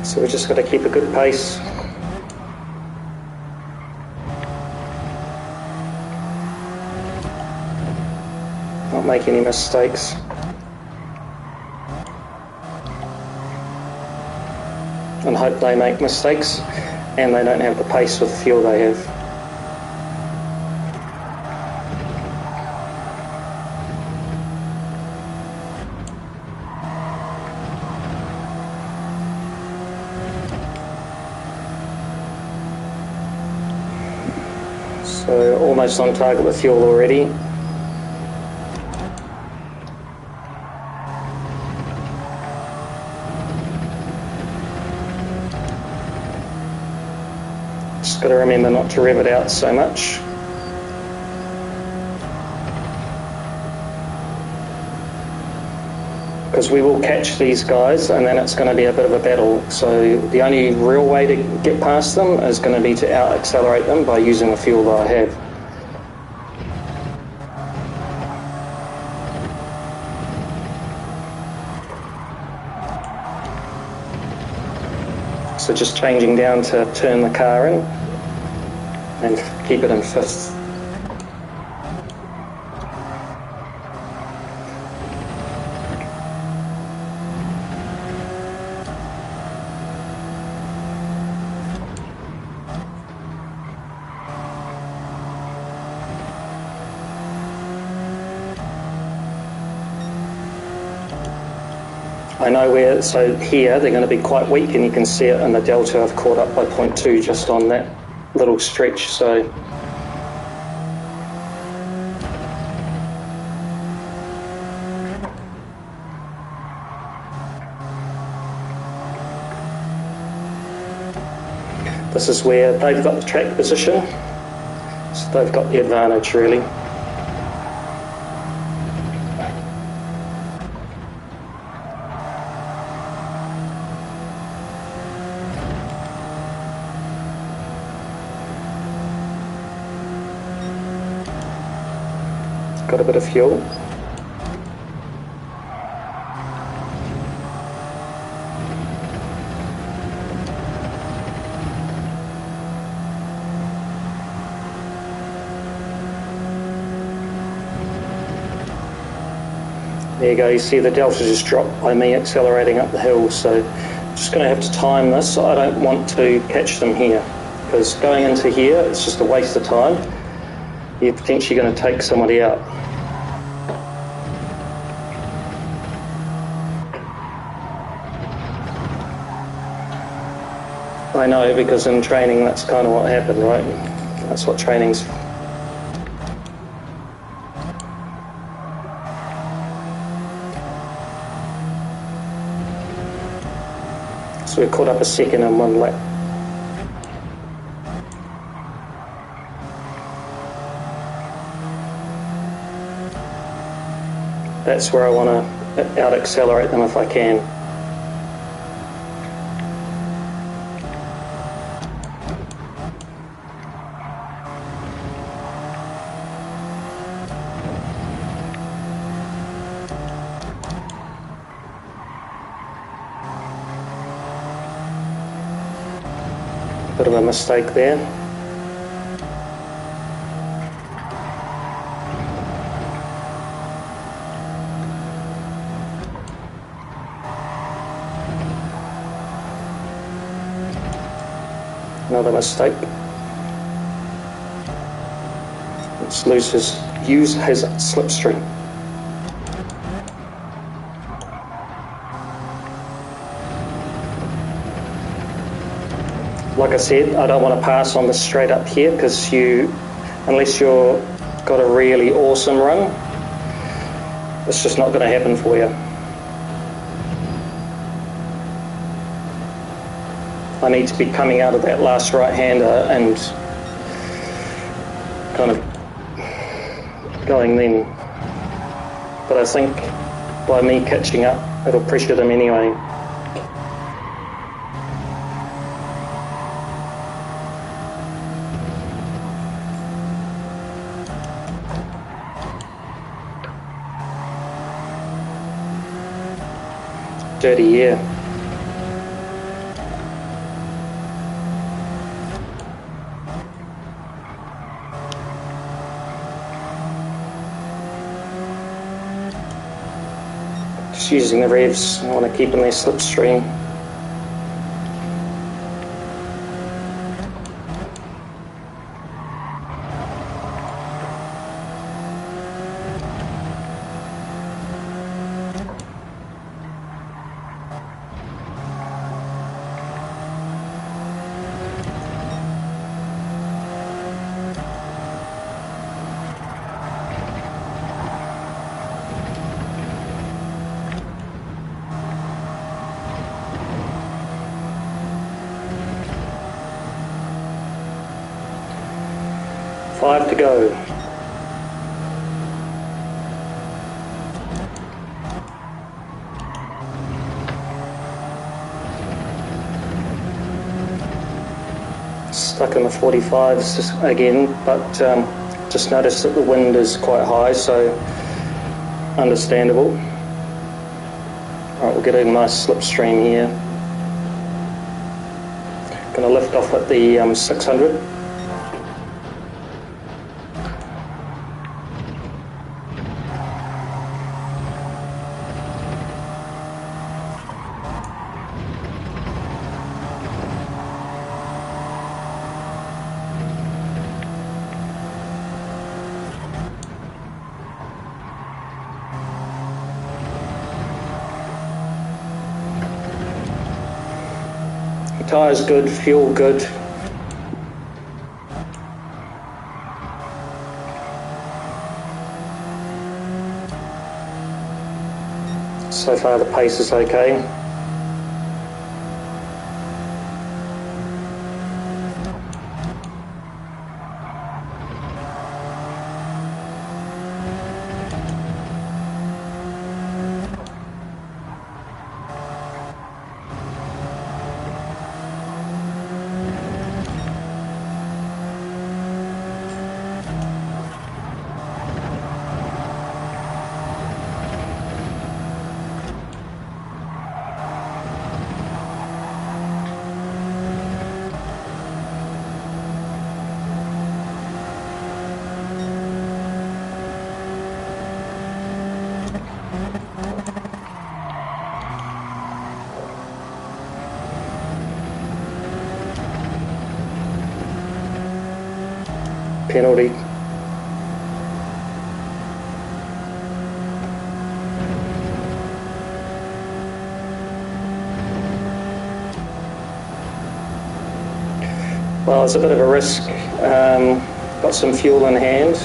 So we're just got to keep a good pace. Not make any mistakes. And hope they make mistakes and they don't have the pace with the fuel they have. So almost on target with fuel already. Just got to remember not to rev it out so much. Because we will catch these guys and then it's going to be a bit of a battle. So the only real way to get past them is going to be to out-accelerate them by using the fuel that I have. So just changing down to turn the car in and keep it in fifth. I know where, so here they're going to be quite weak and you can see it in the delta. I've caught up by 0.2 just on that little stretch, so this is where they've got the track position, so they've got the advantage really. Got a bit of fuel. There you go, you see the delta just dropped by me accelerating up the hill, so just going to have to time this. I don't want to catch them here, because going into here, it's just a waste of time. You're potentially going to take somebody out. I know, because in training that's kind of what happened, right? That's what training's. So we caught up a second in one lap. That's where I want to out-accelerate them if I can. Bit of a mistake there. Another mistake. Let's use his slipstream. Like I said, I don't want to pass on this straight up here because unless you've got a really awesome run, it's just not going to happen for you. I need to be coming out of that last right-hander and kind of going then. But I think by me catching up, it'll pressure them anyway. Dirty year. Just using the revs, I want to keep in their slipstream. Five to go. Stuck in the 45s again, but just noticed that the wind is quite high, so understandable. Alright, we'll get a nice slipstream here. Going to lift off at the 600. Tyre's good, fuel good. So far the pace is okay. Penalty. Well, it's a bit of a risk. Got some fuel in hand.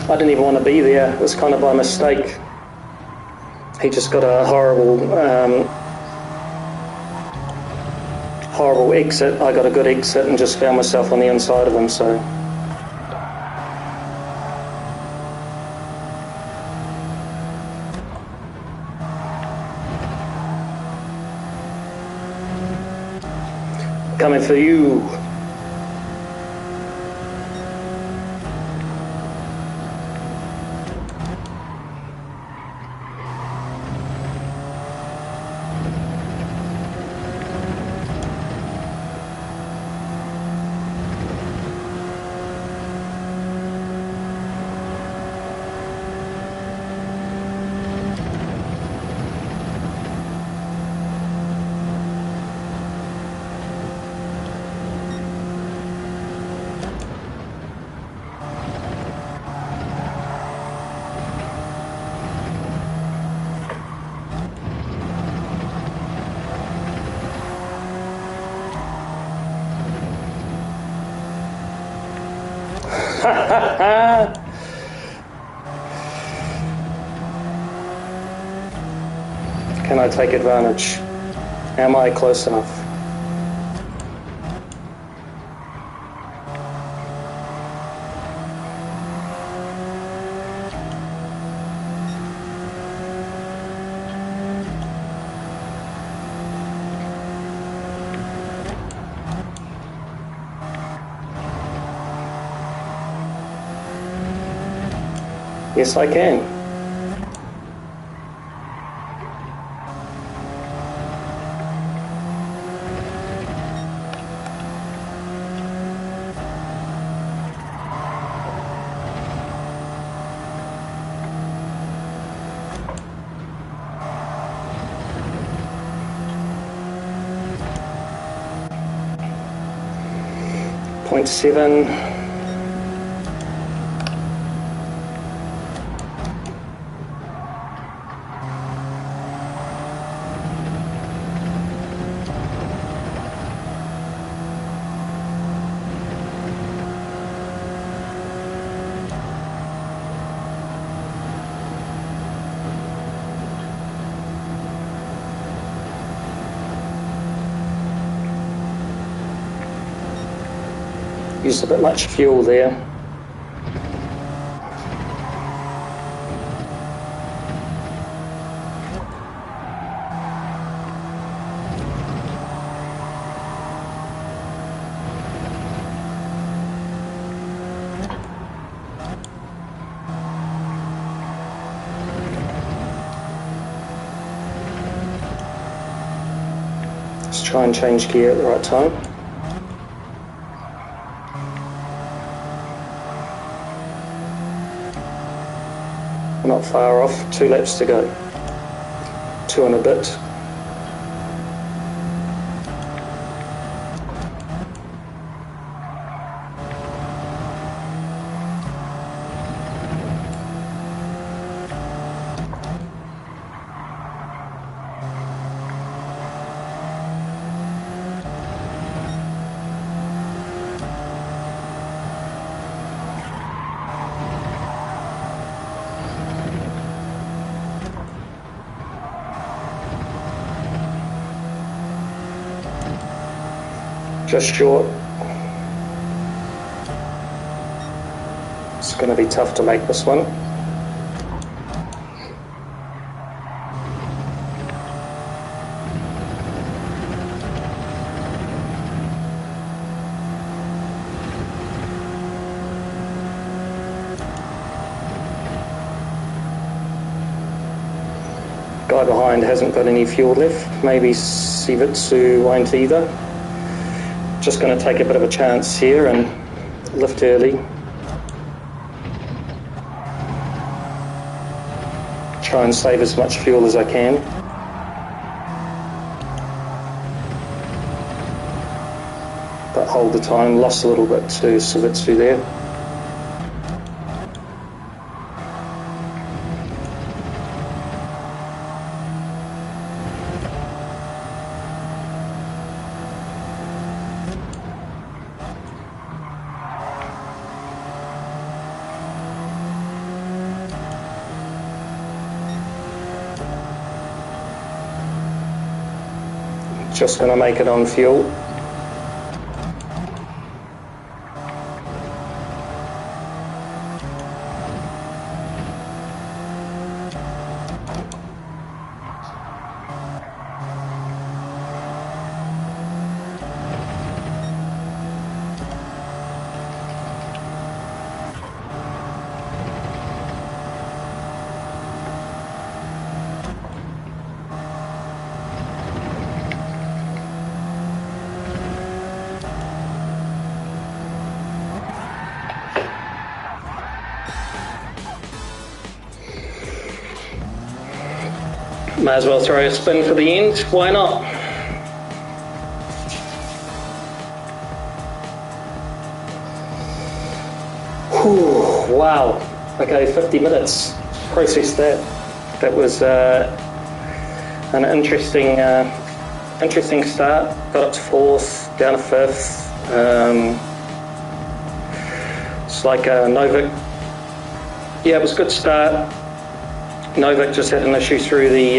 I didn't even want to be there. It was kind of by mistake. He just got a horrible exit. I got a good exit and just found myself on the inside of him, so. Coming for you. Can I take advantage? Am I close enough? Yes, I can. Point 7. Used a bit much fuel there. Let's try and change gear at the right time. Not far off, 2 laps to go. 2 and a bit. Just short. It's going to be tough to make this one. Guy behind hasn't got any fuel left. Maybe Sivitsu won't either. Just going to take a bit of a chance here and lift early. Try and save as much fuel as I can. But hold the time. Lost a little bit to Sivitsu there. Just going to make it on fuel. May as well throw a spin for the end, why not? Whew, wow, okay, 50 minutes, processed that. That was an interesting start, got up to 4th, down to 5th. It's like Novik, yeah, it was a good start. Novik just had an issue through the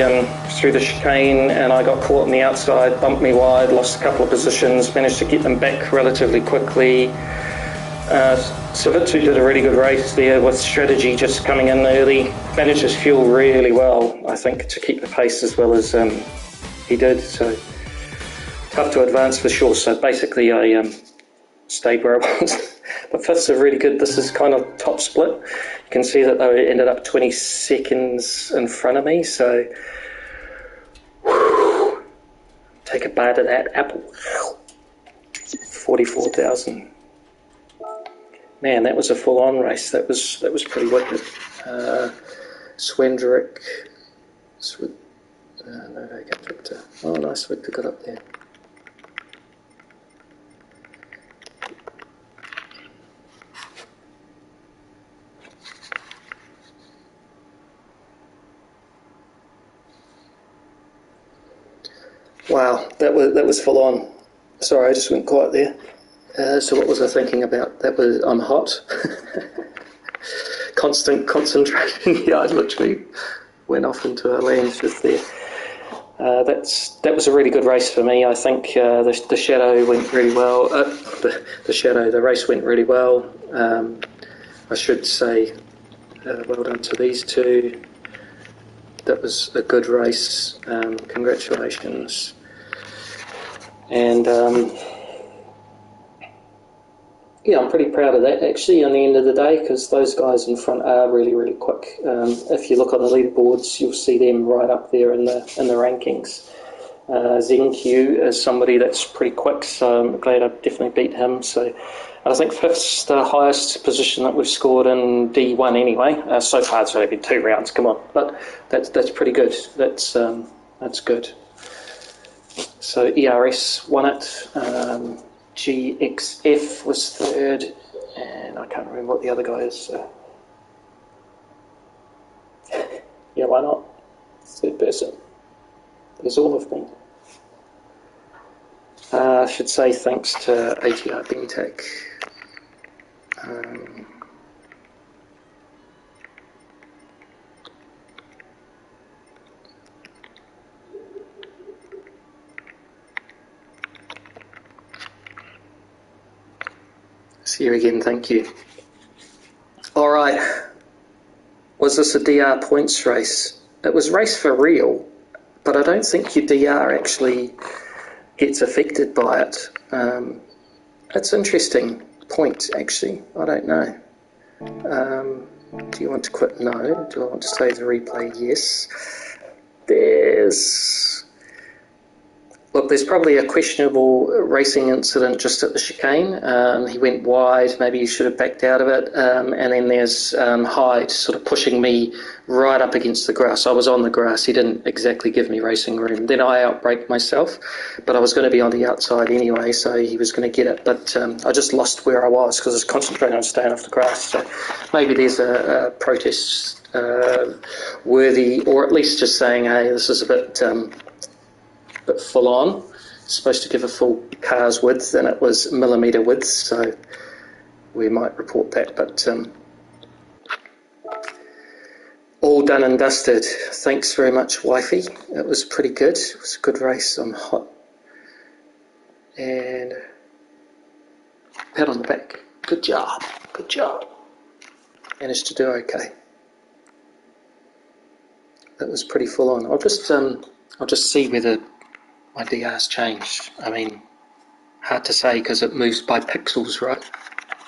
chicane, and I got caught on the outside, bumped me wide, lost a couple of positions, managed to get them back relatively quickly. Sivitsu did a really good race there with strategy, just coming in early, managed his fuel really well, I think, to keep the pace as well as he did. So tough to advance for sure. So basically I stayed where I was. But 5ths are really good. This is kind of top split. You can see that they ended up 20 seconds in front of me. So whew, take a bite of that apple. 44,000. Man, that was a full-on race. That was pretty wicked. Swendrick. No, Victor. Oh, nice, Victor got up there. Wow, that was full on. Sorry, I just went quiet there. So what was I thinking about? I'm hot. Constant concentration. Yeah, I literally went off into a land shift there. That was a really good race for me. I think the shadow went really well. The race went really well. I should say well done to these two. That was a good race. Congratulations. And yeah, I'm pretty proud of that actually on the end of the day, because those guys in front are really, really quick. If you look on the leaderboards, you'll see them right up there in the rankings. ZenQ is somebody that's pretty quick, so I'm glad I definitely beat him. So I think 5th's the highest position that we've scored in D1 anyway. So far it's only been 2 rounds, come on, but that's pretty good. That's good. So ERS won it. GXF was 3rd, and I can't remember what the other guy is. So. Yeah, why not? 3rd person. There's all of them. I should say thanks to ATR BTEC. See you again, thank you. Alright, was this a DR points race? It was race for real, but I don't think your DR actually gets affected by it. It's interesting point, actually. I don't know. Do you want to quit? No. Do I want to save the replay? Yes. There's probably a questionable racing incident just at the chicane. He went wide, maybe he should have backed out of it. And then there's Hyde sort of pushing me right up against the grass. I was on the grass, he didn't exactly give me racing room. Then I outbraked myself, but I was going to be on the outside anyway, so he was going to get it. But I just lost where I was because I was concentrating on staying off the grass. So maybe there's a protest worthy, or at least just saying, hey, this is a bit full on. It's supposed to give a full car's width and it was millimetre width, so we might report that. But all done and dusted. Thanks very much, wifey. It was pretty good. It was a good race. I'm hot. And pat on the back. Good job. Good job. Managed to do okay. That was pretty full on. I'll just see whether my DR's changed. I mean, hard to say because it moves by pixels, right?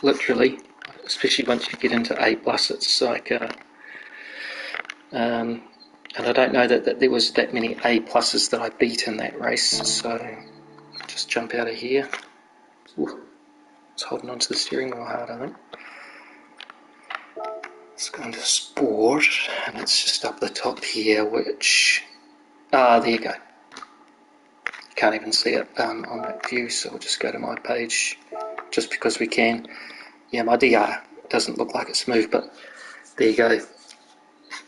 Literally, especially once you get into A+, it's like, and I don't know that there was that many A+ that I beat in that race, so just jump out of here. Ooh, it's holding onto the steering wheel hard, I think. Let's go into Sport, and it's just up the top here, which, there you go. Can't even see it on that view, so we'll just go to my page just because we can. Yeah, my DR doesn't look like it's moved, but there you go.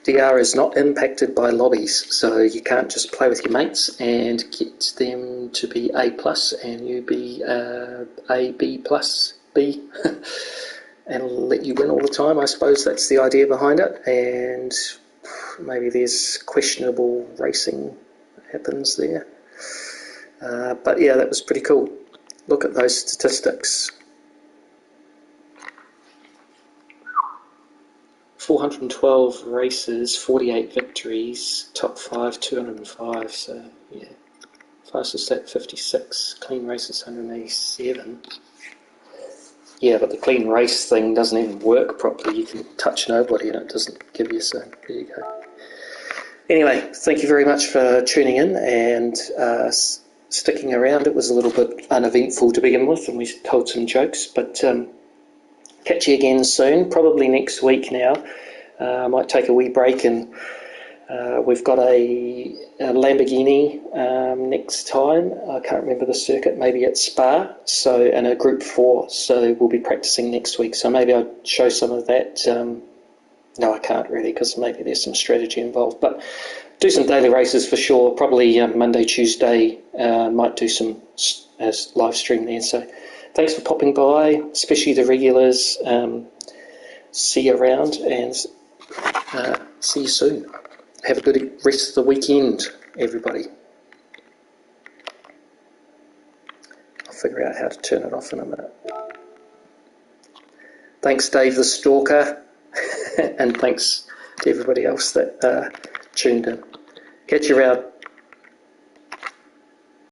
DR is not impacted by lobbies, so you can't just play with your mates and get them to be A+, and you be A, B+, B, and let you win all the time. I suppose that's the idea behind it, and maybe there's questionable racing that happens there. But yeah, that was pretty cool. Look at those statistics. 412 races, 48 victories, top 5, 205, so yeah. Fastest at 56, clean races 187. Yeah, but the clean race thing doesn't even work properly. You can touch nobody and it doesn't give you, so there you go. Anyway, thank you very much for tuning in and sticking around. It was a little bit uneventful to begin with, and we told some jokes, but catch you again soon, probably next week now. I might take a wee break, and we've got a Lamborghini next time. I can't remember the circuit, maybe at Spa, so, and a Group 4, so we'll be practicing next week, so maybe I'll show some of that. No, I can't really, because maybe there's some strategy involved, but do some daily races for sure, probably Monday, Tuesday, might do some live stream there, so thanks for popping by, especially the regulars. See you around, and see you soon. Have a good rest of the weekend, everybody. I'll figure out how to turn it off in a minute. Thanks, Dave the Stalker, and thanks to everybody else that tuned in. Catch you around.